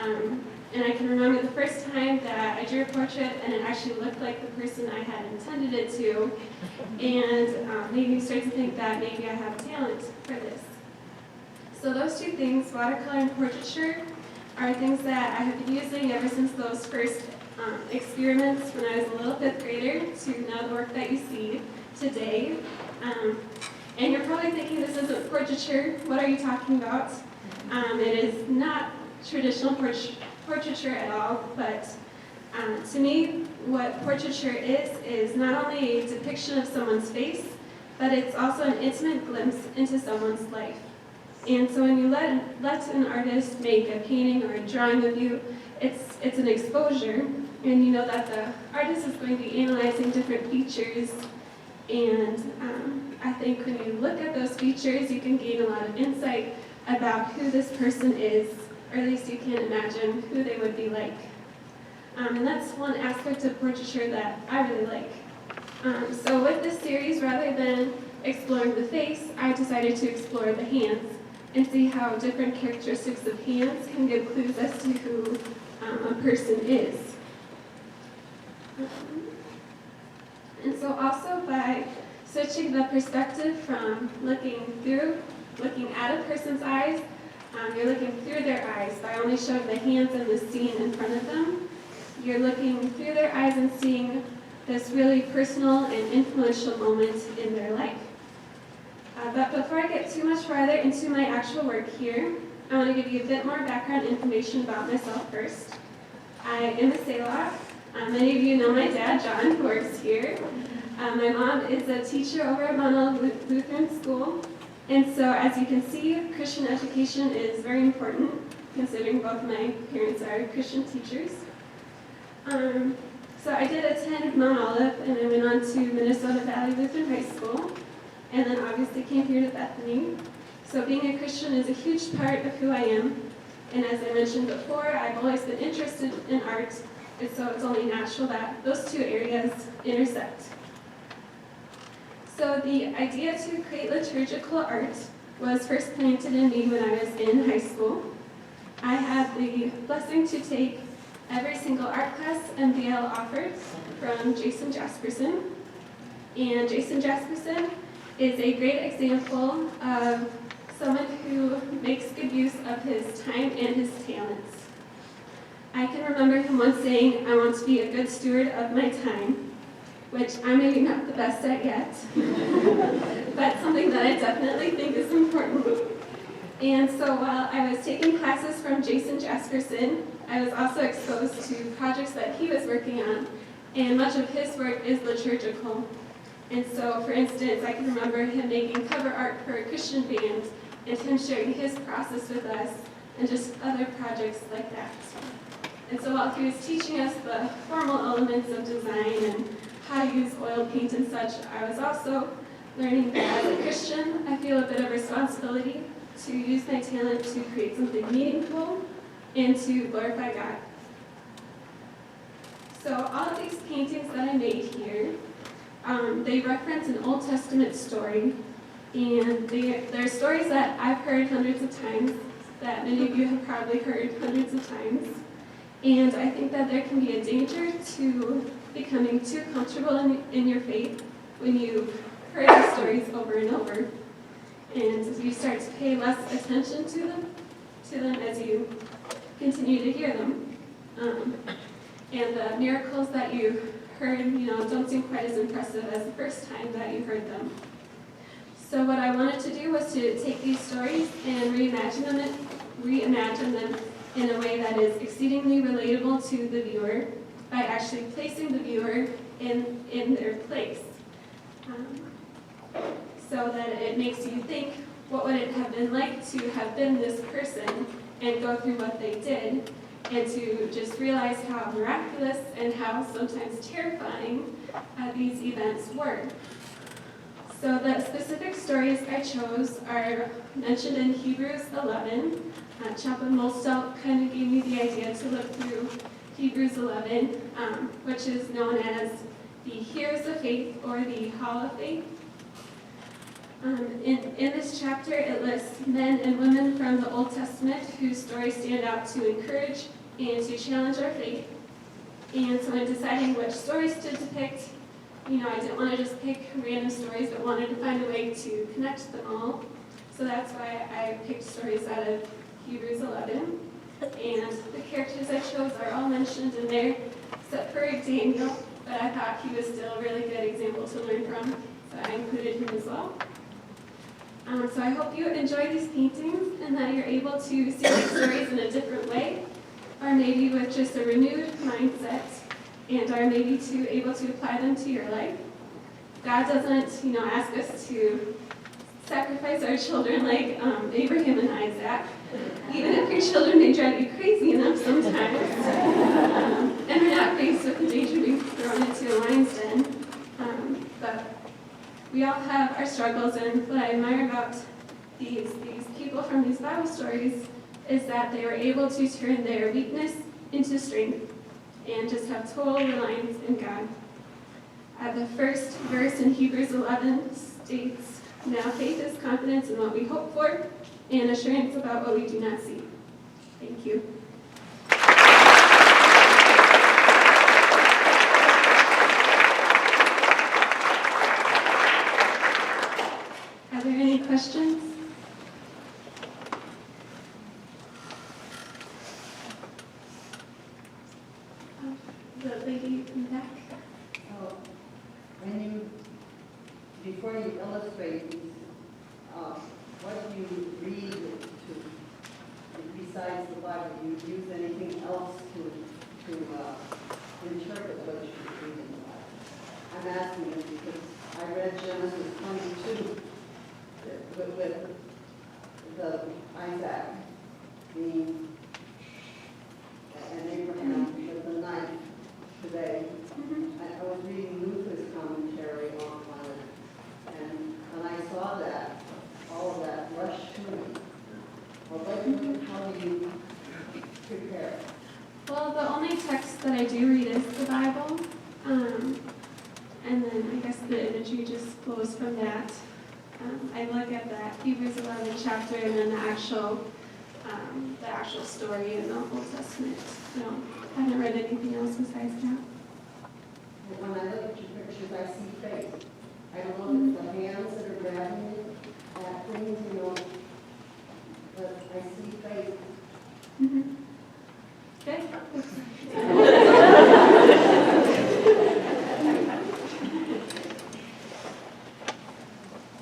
And I can remember the first time that I drew a portrait and it actually looked like the person I had intended it to, and made me start to think that maybe I have talent for this. So those two things, watercolor and portraiture, are things that I have been using ever since those first experiments when I was a little 5th grader to now the work that you see today. And you're probably thinking this isn't portraiture, what are you talking about? It is not traditional portraiture at all, but to me, what portraiture is not only a depiction of someone's face, but it's also an intimate glimpse into someone's life. And so when you let an artist make a painting or a drawing of you, it's an exposure, and you know that the artist is going to be analyzing different features, and I think when you look at those features, you can gain a lot of insight about who this person is, or at least you can imagine who they would be like. And that's one aspect of portraiture that I really like. So with this series, rather than exploring the face, I decided to explore the hands and see how different characteristics of hands can give clues as to who a person is. And so also by switching the perspective from looking at a person's eyes, you're looking through their eyes by only showing the hands and the scene in front of them. You're looking through their eyes and seeing this really personal and influential moment in their life. But before I get too much farther into my actual work here, I want to give you a bit more background information about myself first. I am a Sehloff. Many of you know my dad, John, who works here. My mom is a teacher over at Mount Lutheran School, and so as you can see, Christian education is very important, considering both my parents are Christian teachers. So I did attend Mount Olive, and I went on to Minnesota Valley Lutheran High School, and then obviously came here to Bethany. So being a Christian is a huge part of who I am, and as I mentioned before, I've always been interested in art, and so it's only natural that those two areas intersect. So the idea to create liturgical art was first planted in me when I was in high school. I had the blessing to take every single art class MVL offered from Jason Jasperson. And Jason Jasperson is a great example of someone who makes good use of his time and his talents. I can remember him once saying, "I want to be a good steward of my time," which I'm maybe not the best at yet, but something that I definitely think is important. And so while I was taking classes from Jason Jasperson, I was also exposed to projects that he was working on, and much of his work is liturgical. And so, for instance, I can remember him making cover art for a Christian band, and him sharing his process with us, and just other projects like that. And so while he was teaching us the formal elements of design and how to use oil paint and such, I was also learning that as a Christian, I feel a bit of responsibility to use my talent to create something meaningful and to glorify God. So all of these paintings that I made here, they reference an Old Testament story, and they're stories that I've heard hundreds of times, that many of you have probably heard hundreds of times. And I think that there can be a danger to becoming too comfortable in your faith when you've heard these stories over and over. And you start to pay less attention to them as you continue to hear them. And the miracles that you heard, don't seem quite as impressive as the first time that you heard them. So what I wanted to do was to take these stories and reimagine them in a way that is exceedingly relatable to the viewer by actually placing the viewer in their place. So that it makes you think, what would it have been like to have been this person and go through what they did, and to just realize how miraculous and how sometimes terrifying these events were. So the specific stories I chose are mentioned in Hebrews 11. Chaplain Molstel kind of gave me the idea to look through Hebrews 11, which is known as the Heroes of Faith or the Hall of Faith. In this chapter, it lists men and women from the Old Testament whose stories stand out to encourage and to challenge our faith. And so in deciding which stories to depict, I didn't want to just pick random stories, but wanted to find a way to connect them all. So that's why I picked stories out of Hebrews 11. And the characters I chose are all mentioned in there, except for Daniel, but I thought he was still a really good example to learn from, so I included him as well. So I hope you enjoy these paintings and that you're able to see these stories in a different way, or maybe with just a renewed mindset, and are maybe able to apply them to your life. God doesn't, ask us to sacrifice our children like Abraham and Isaac, even if your children may drive you crazy enough sometimes, and we're not faced with the danger of being thrown into a lion's den. But we all have our struggles, and what I admire about these people from these Bible stories is that they were able to turn their weakness into strength and just have total reliance in God. The first verse in Hebrews 11 states, "Now faith is confidence in what we hope for and assurance about what we do not see." Thank you. Are there any questions? The lady in the back. So, before you illustrate these, what do you read besides the Bible? Do you use anything else to interpret what you read in the Bible? I'm asking this because I read Genesis 22 with the Isaac being, and Abraham with the knife today. I was reading Luther's commentary on it, and when I saw that, all of that rushed to me. Well, how do you prepare? Well, the only text that I do read is the Bible, and then I guess the imagery just flows from that. I look at that Hebrews 11 chapter and then the actual story in the Old Testament. I haven't read anything else besides that. When I look at your pictures, I see faith. I don't know if it's the hands that are grabbing it, that things, but I see faith. Okay.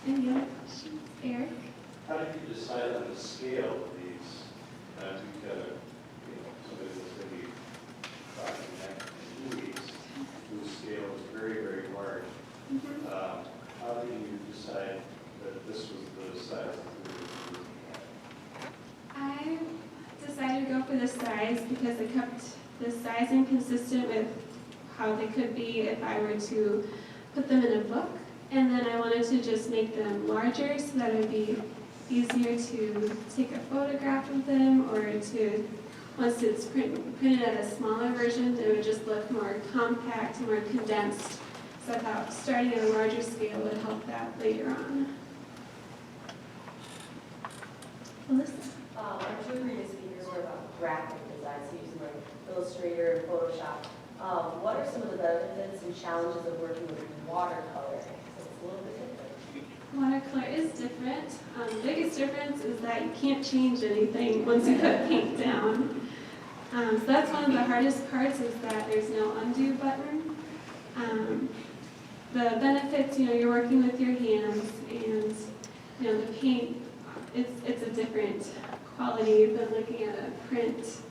Any other questions? Eric? How did you decide on the scale of these? You've got somebody that's going to be talking next in 2 weeks, whose scale is very, very large. How did you decide that this was the size that you were looking at? I decided to go for this size because it kept the sizing consistent with how they could be if I were to put them in a book. And then I wanted to just make them larger so that it would be easier to take a photograph of them, or to, once it's printed at a smaller version, it would just look more compact, more condensed. So I thought starting at a larger scale would help that later on. Melissa? Our two previous speakers were about graphic design, so using like Illustrator and Photoshop. What are some of the benefits and challenges of working with watercolor? So it's a little bit different. Watercolor is different. The biggest difference is that you can't change anything once you put paint down. So that's one of the hardest parts, is that there's no undo button. The benefits, you're working with your hands, and the paint, it's a different quality than looking at a print.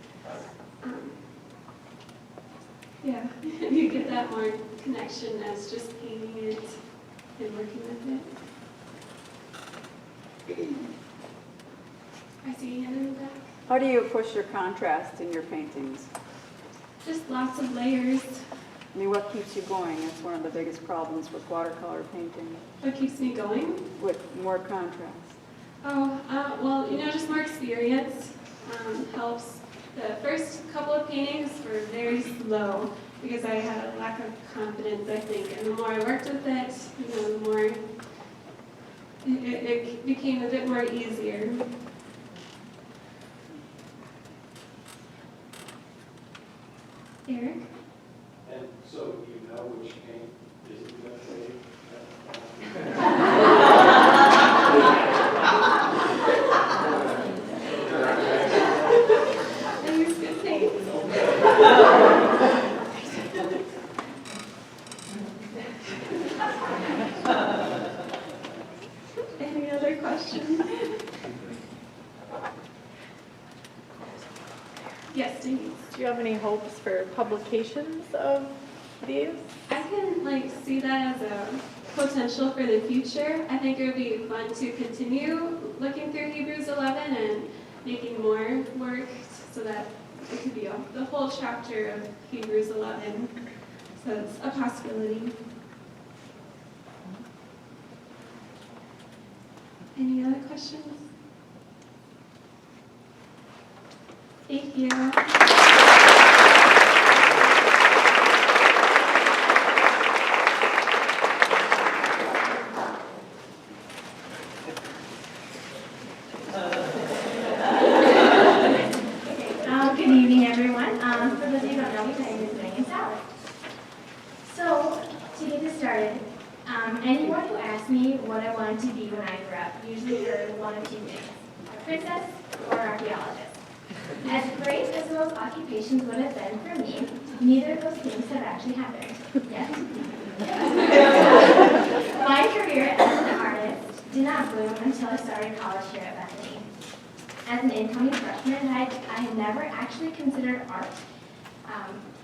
Yeah, you get that more connection as just painting it and working with it. I see you in the back. How do you push your contrast in your paintings? Just lots of layers. I mean, what keeps you going? That's one of the biggest problems with watercolor painting. What keeps me going? With more contrast. Well, just more experience helps. The first couple of paintings were very slow because I had a lack of confidence, I think. And the more I worked with it, the more it became a bit more easier. Eric? And so you know which paint isn't going to fade? I use good paints. Any other questions? Yes, Denise. Do you have any hopes for publications of these? I can see that as a potential for the future. I think it would be fun to continue looking through Hebrews 11 and making more work so that it could be the whole chapter of Hebrews 11. So it's a possibility. Any other questions? Thank you. Good evening, everyone. For those of you who don't know me, my name is Sauer. So, to get this started, anyone who asked me what I wanted to be when I grew up usually heard one of two things: a princess or an archaeologist. As great as those occupations would have been for me, neither of those things have actually happened yet. My career as an artist did not bloom until I started college here at Bethany. As an incoming freshman, I had never actually considered art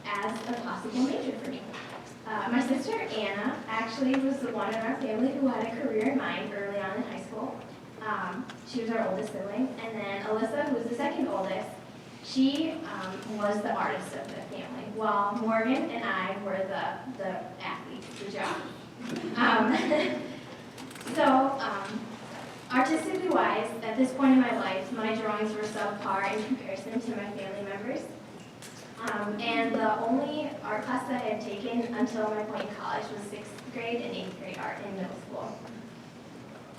as a possible major for me. My sister Anna actually was the one in our family who had a career in mind early on in high school. She was our oldest sibling. And then Alyssa, who was the second oldest, she was the artist of the family, while Morgan and I were the athletes, the job. Artistically wise, at this point in my life, my drawings were subpar in comparison to my family members. And the only art class that I had taken until my point in college was 6th grade and 8th grade art in middle school.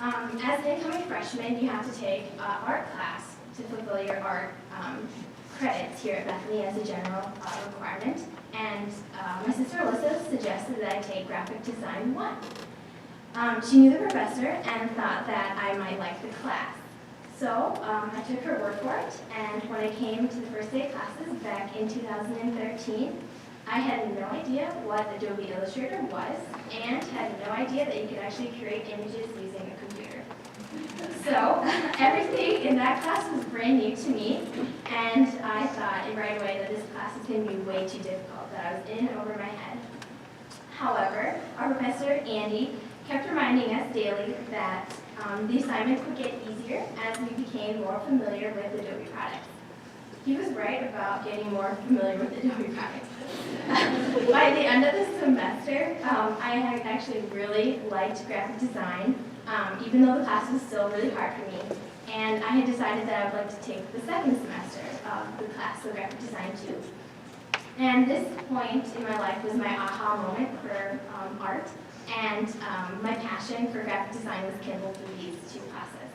As an incoming freshman, you have to take art class to fulfill your art credits here at Bethany as a general requirement. And my sister Alyssa suggested that I take graphic design 1. She knew the professor and thought that I might like the class. So I took her word for it, and when I came to the first day of classes back in 2013, I had no idea what Adobe Illustrator was, and had no idea that you could actually create images using a computer. So everything in that class was brand new to me, and I thought right away that this class is going to be way too difficult, that I was in and over my head. However, our professor, Andy, kept reminding us daily that the assignments would get easier as we became more familiar with Adobe products. He was right about getting more familiar with Adobe products. By the end of the semester, I had actually really liked graphic design, even though the class was still really hard for me. And I had decided that I would like to take the second semester of the class of graphic design too. And this point in my life was my aha moment for art. And my passion for graphic design was kindled through these 2 classes.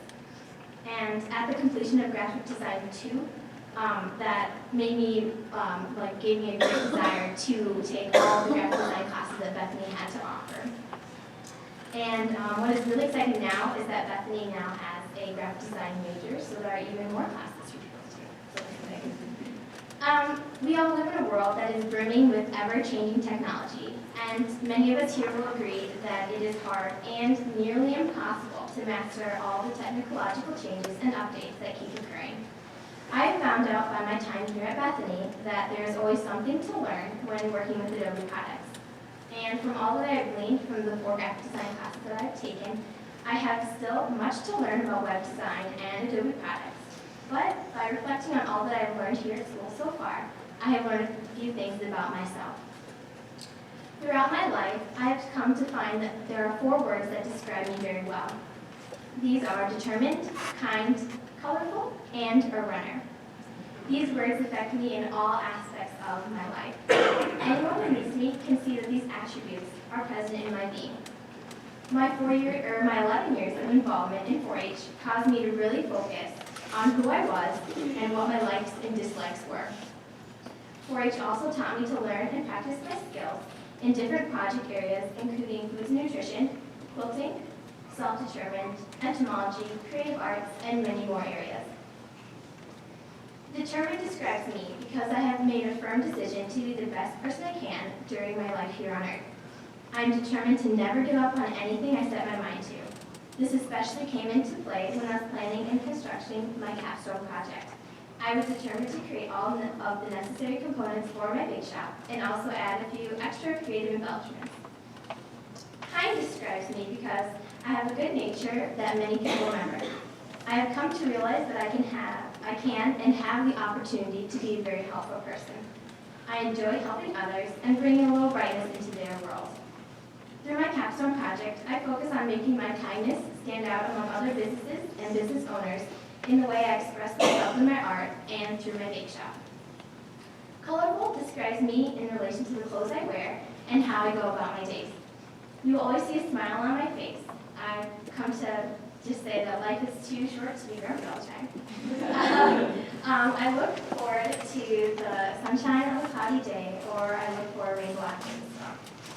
And at the completion of graphic design 2, that made me, gave me a great desire to take all the graphic design classes that Bethany had to offer. And what is really exciting now is that Bethany now has a graphic design major, so there are even more classes for people to take. So that's exciting. We all live in a world that is brimming with ever-changing technology. And many of us here will agree that it is hard and nearly impossible to master all the technological changes and updates that keep occurring. I have found out by my time here at Bethany that there is always something to learn when working with Adobe products. And from all that I have gleaned from the 4 graphic design classes that I have taken, I have still much to learn about web design and Adobe products. But by reflecting on all that I have learned here at school so far, I have learned a few things about myself. Throughout my life, I have come to find that there are 4 words that describe me very well. These are determined, kind, colorful, and a runner. These words affect me in all aspects of my life. Anyone who meets me can see that these attributes are present in my being. My 11 years of involvement in 4-H caused me to really focus on who I was and what my likes and dislikes were. 4-H also taught me to learn and practice my skills in different project areas, including foods and nutrition, quilting, self-determined, entomology, creative arts, and many more areas. Determined describes me because I have made a firm decision to be the best person I can during my life here on Earth. I am determined to never give up on anything I set my mind to. This especially came into play when I was planning and constructing my Capstone project. I was determined to create all of the necessary components for my bake shop and also add a few extra creative embellishments. Kind describes me because I have a good nature that many people remember. I have come to realize that I can and have the opportunity to be a very helpful person. I enjoy helping others and bringing a little brightness into their world. Through my Capstone project, I focus on making my kindness stand out among other businesses and business owners in the way I express myself in my art and through my bake shop. Colorful describes me in relation to the clothes I wear and how I go about my days. You will always see a smile on my face. I've come to just say that life is too short to be grumpy all the time. I look forward to the sunshine on a cloudy day, or I look for rainbow afternoons.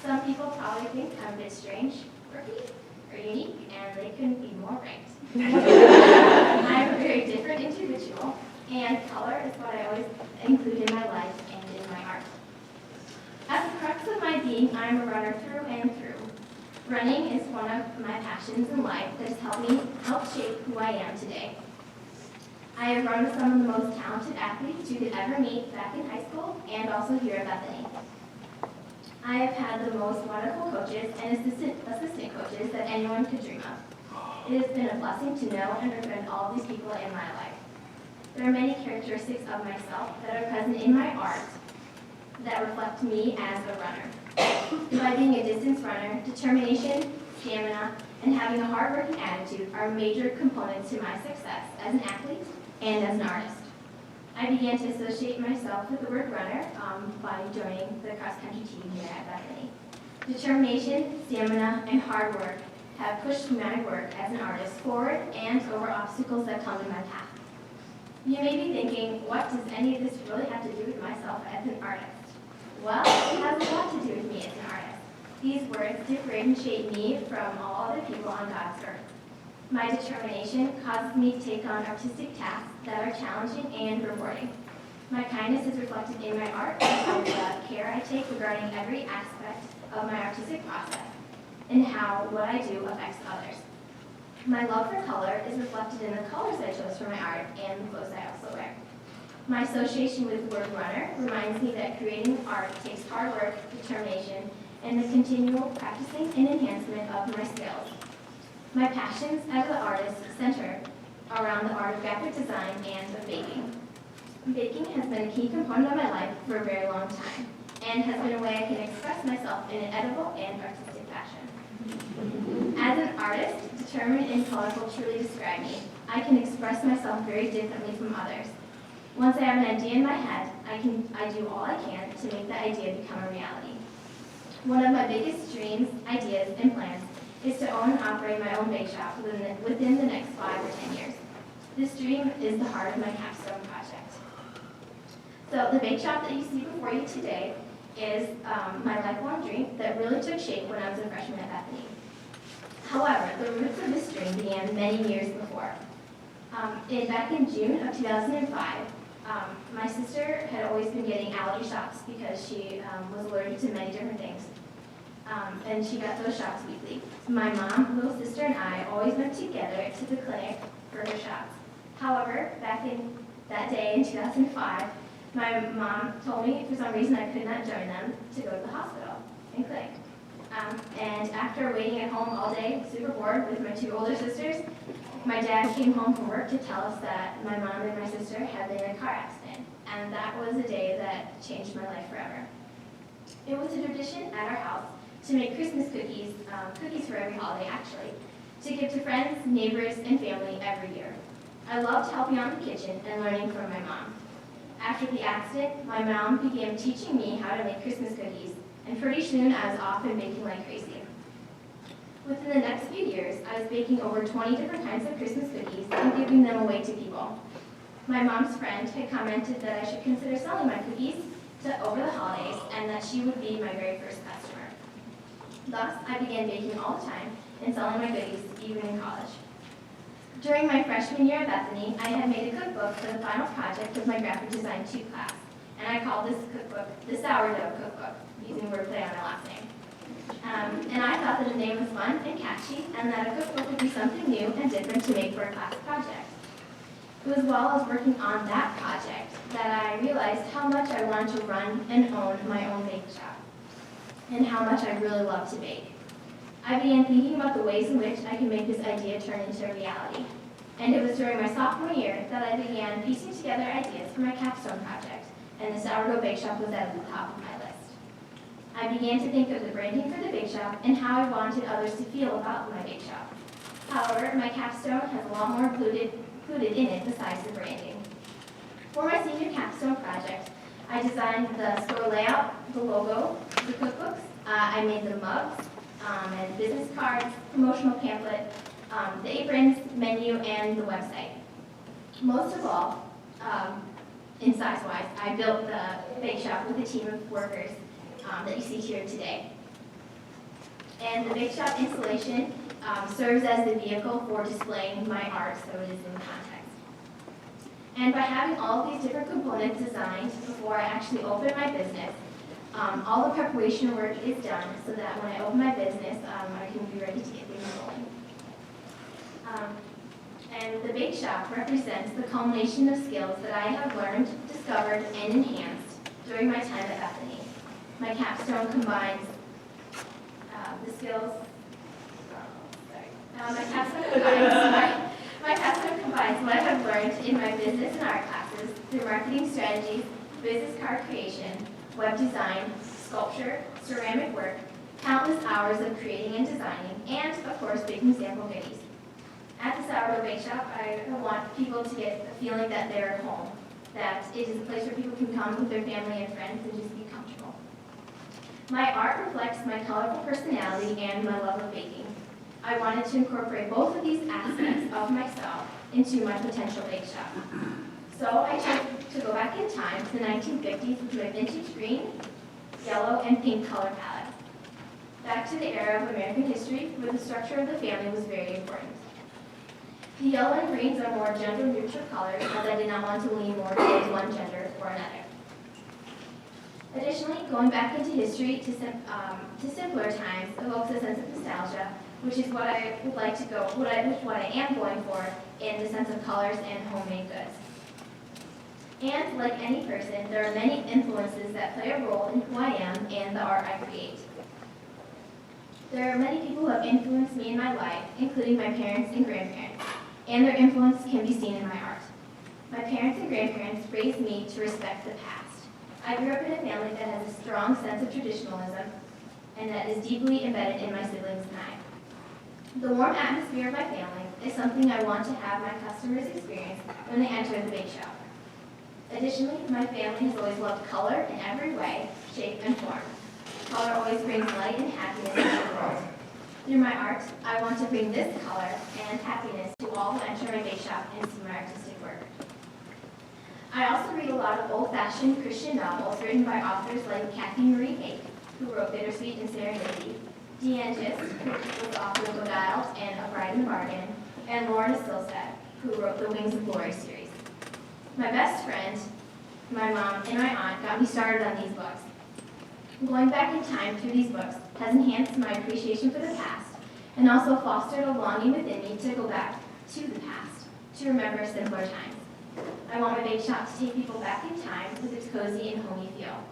Some people probably think I'm a bit strange, quirky, or unique, and they couldn't be more right. I'm a very different individual, and color is what I always include in my life and in my art. At the crux of my being, I'm a runner through and through. Running is one of my passions in life that has helped shape who I am today. I have run with some of the most talented athletes you could ever meet back in high school and also here at Bethany. I have had the most wonderful coaches and assistant coaches that anyone could dream of. It has been a blessing to know and befriend all of these people in my life. There are many characteristics of myself that are present in my art that reflect me as a runner. By being a distance runner, determination, stamina, and having a hard-working attitude are major components to my success as an athlete and as an artist. I began to associate myself with the word runner by joining the cross-country team here at Bethany. Determination, stamina, and hard work have pushed my work as an artist forward and over obstacles that come in my path. You may be thinking, what does any of this really have to do with myself as an artist? Well, it has a lot to do with me as an artist. These words differentiate me from all other people on God's earth. My determination causes me to take on artistic tasks that are challenging and rewarding. My kindness is reflected in my art and the care I take regarding every aspect of my artistic process and how what I do affects others. My love for color is reflected in the colors I chose for my art and the clothes I also wear. My association with the word runner reminds me that creating art takes hard work, determination, and the continual practicing and enhancement of my skills. My passions as an artist center around the art of graphic design and of baking. Baking has been a key component of my life for a very long time and has been a way I can express myself in an edible and artistic fashion. As an artist, determined and colorful truly describe me. I can express myself very differently from others. Once I have an idea in my head, I do all I can to make that idea become a reality. One of my biggest dreams, ideas, and plans is to own and operate my own bake shop within the next 5 or 10 years. This dream is the heart of my Capstone project. So the bake shop that you see before you today is my lifelong dream that really took shape when I was a freshman at Bethany. However, the roots of this dream began many years before. Back in June of 2005, my sister had always been getting allergy shots because she was allergic to many different things. And she got those shots weekly. My mom, little sister, and I always went together to the clinic for her shots. However, back in that day in 2005, my mom told me for some reason I could not join them to go to the hospital and clinic. And after waiting at home all day, super bored with my 2 older sisters, my dad came home from work to tell us that my mom and my sister had been in a car accident. And that was a day that changed my life forever. It was a tradition at our house to make Christmas cookies, cookies for every holiday actually, to give to friends, neighbors, and family every year. I loved helping out in the kitchen and learning from my mom. After the accident, my mom began teaching me how to make Christmas cookies, and pretty soon I was off and baking like crazy. Within the next few years, I was baking over 20 different kinds of Christmas cookies and giving them away to people. My mom's friend had commented that I should consider selling my cookies over the holidays and that she would be my very first customer. Thus, I began baking all the time and selling my goodies, even in college. During my freshman year at Bethany, I had made a cookbook for the final project of my graphic design 2 class, and I called this cookbook the Sourdough Cookbook, using wordplay on my last name. And I thought that the name was fun and catchy, and that a cookbook would be something new and different to make for a class project. It was while I was working on that project that I realized how much I wanted to run and own my own bake shop, and how much I really loved to bake. I began thinking about the ways in which I could make this idea turn into a reality. And it was during my sophomore year that I began piecing together ideas for my Capstone project, and the sourdough bake shop was at the top of my list. I began to think of the branding for the bake shop and how I wanted others to feel about my bake shop. However, my Capstone has a lot more included in it besides the branding. For my senior Capstone project, I designed the store layout, the logo, the cookbooks, I made the mugs, and business cards, promotional pamphlet, the aprons, menu, and the website. Most of all, in size-wise, I built the bake shop with a team of workers that you see here today. And the bake shop installation serves as the vehicle for displaying my art so it is in context. And by having all of these different components designed before I actually open my business, all the preparation work is done so that when I open my business, I can be ready to get things rolling. And the bake shop represents the culmination of skills that I have learned, discovered, and enhanced during my time at Bethany. My capstone combines the skills. My capstone combines what I have learned in my business and art classes through marketing strategies, business card creation, web design, sculpture, ceramic work, countless hours of creating and designing, and, of course, baking sample goodies. At the Sauer Bake Shop, I want people to get the feeling that they're at home, that it is a place where people can come with their family and friends and just be comfortable. My art reflects my colorful personality and my love of baking. I wanted to incorporate both of these aspects of myself into my potential bake shop. So I chose to go back in time to the 1950s with my vintage green, yellow, and pink color palette. Back to the era of American history where the structure of the family was very important. The yellow and greens are more gender-neutral colors, as I did not want to lean more towards one gender or another. Additionally, going back into history to simpler times evokes a sense of nostalgia, which is what I would like to go, what I am going for in the sense of colors and homemade goods. And like any person, there are many influences that play a role in who I am and the art I create. There are many people who have influenced me in my life, including my parents and grandparents, and their influence can be seen in my art. My parents and grandparents raised me to respect the past. I grew up in a family that has a strong sense of traditionalism and that is deeply embedded in my siblings and I. The warm atmosphere of my family is something I want to have my customers experience when they enter the bake shop. Additionally, my family has always loved color in every way, shape, and form. Color always brings light and happiness into the world. Through my art, I want to bring this color and happiness to all who enter my bake shop and see my artistic work. I also read a lot of old-fashioned Christian novels written by authors like Kathy Marie Hake, who wrote Bittersweet and Serendipity, Deanne Gist, who was the author of Godchild and A Bride in the Bargain, and Lorna Silstead, who wrote the Wings of Glory series. My best friend, my mom, and my aunt got me started on these books. Going back in time through these books has enhanced my appreciation for the past and also fostered a longing within me to go back to the past, to remember simpler times. I want my bake shop to take people back in time with its cozy and homey feel.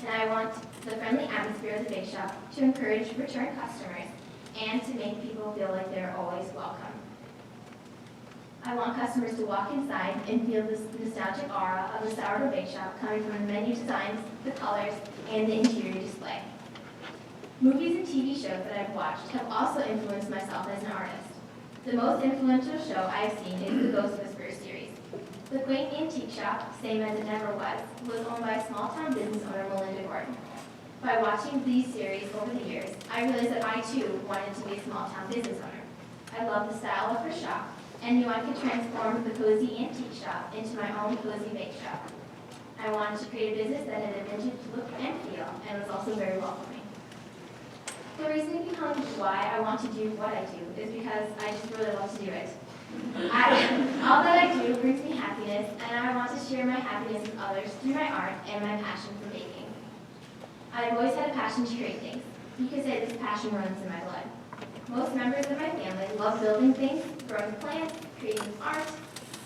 And I want the friendly atmosphere of the bake shop to encourage return customers and to make people feel like they're always welcome. I want customers to walk inside and feel this nostalgic aura of the Sauer Bake Shop coming from the menu designs, the colors, and the interior display. Movies and TV shows that I've watched have also influenced myself as an artist. The most influential show I've seen is the Ghost Whisperer series. The quaint antique shop, same as it never was owned by a small-town business owner, Melinda Gordon. By watching these series over the years, I realized that I too wanted to be a small-town business owner. I love the style of her shop, and knew I could transform the cozy antique shop into my own cozy bake shop. I wanted to create a business that had a vintage look and feel, and was also very welcoming. The reasoning behind why I want to do what I do is because I just really love to do it. All that I do brings me happiness, and I want to share my happiness with others through my art and my passion for baking. I've always had a passion to create things. You could say this passion runs in my blood. Most members of my family love building things, growing plants, creating art,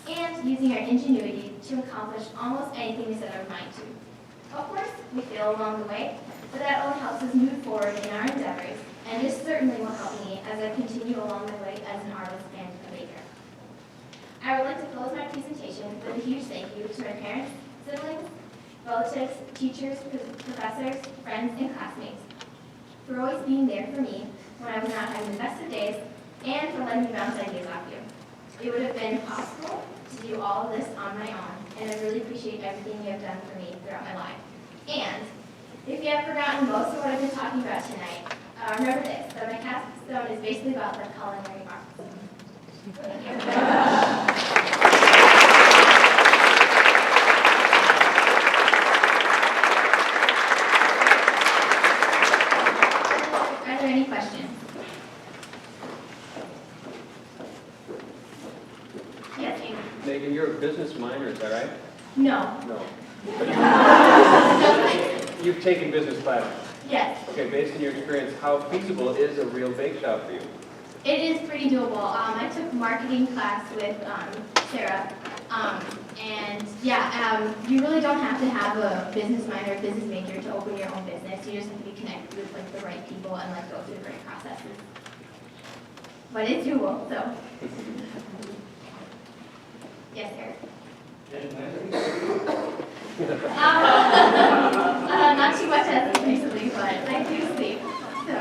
and using our ingenuity to accomplish almost anything we set our mind to. Of course, we fail along the way, but that only helps us move forward in our endeavors, and this certainly will help me as I continue along my way as an artist and a baker. I would like to close my presentation with a huge thank you to my parents, siblings, relatives, teachers, professors, friends, and classmates for always being there for me when I was not having the best of days, and for letting me bounce ideas off you. It would have been impossible to do all of this on my own, and I really appreciate everything you have done for me throughout my life. And if you have forgotten most of what I've been talking about tonight, remember this, that my capstone is basically about the culinary arts. Thank you. Are there any questions? Yes, Amy? Megan, you're a business minor, is that right? No. No. But you've taken business classes. Yes. Okay, based on your experience, how feasible is a real bake shop for you? It is pretty doable. I took marketing class with Sarah And yeah, you really don't have to have a business minor or business major to open your own business. You just have to be connected with like the right people and like go through the right processes. But it's doable, so. Yes, Eric. Not too much as of recently, but I do sleep. So.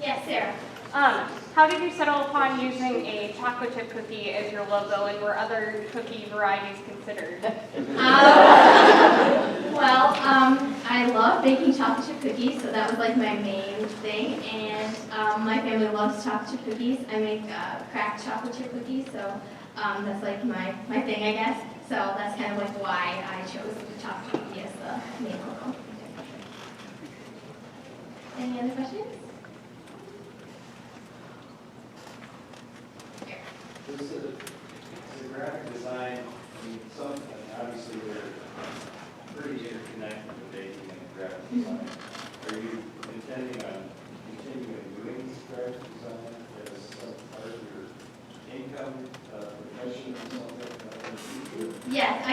Yes, Sarah. How did you settle upon using a chocolate chip cookie as your logo, and were other cookie varieties considered? I love baking chocolate chip cookies, so that was like my main thing. And my family loves chocolate chip cookies. I make cracked chocolate chip cookies, so that's like my thing, I guess. So that's kind of like why I chose the chocolate chip cookie as the main logo. Any other questions? This is a graphic design, obviously they're pretty interconnected with baking and graphic design. Are you intending on continuing doing graphic design as some part of your income profession or something in the future? Yes, I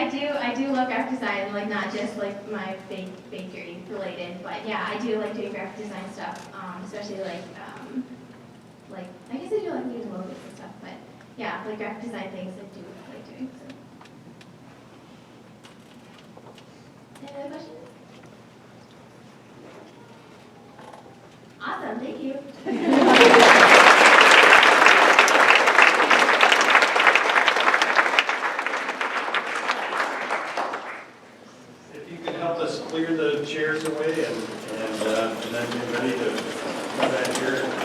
do love graphic design, like not just like my bakery related, but yeah, I do like doing graphic design stuff, especially like I guess I do like doing logos and stuff, but yeah, like graphic design things I do like doing. So. Any other questions? Awesome, thank you. If you could help us clear the chairs away and then get ready to come back here.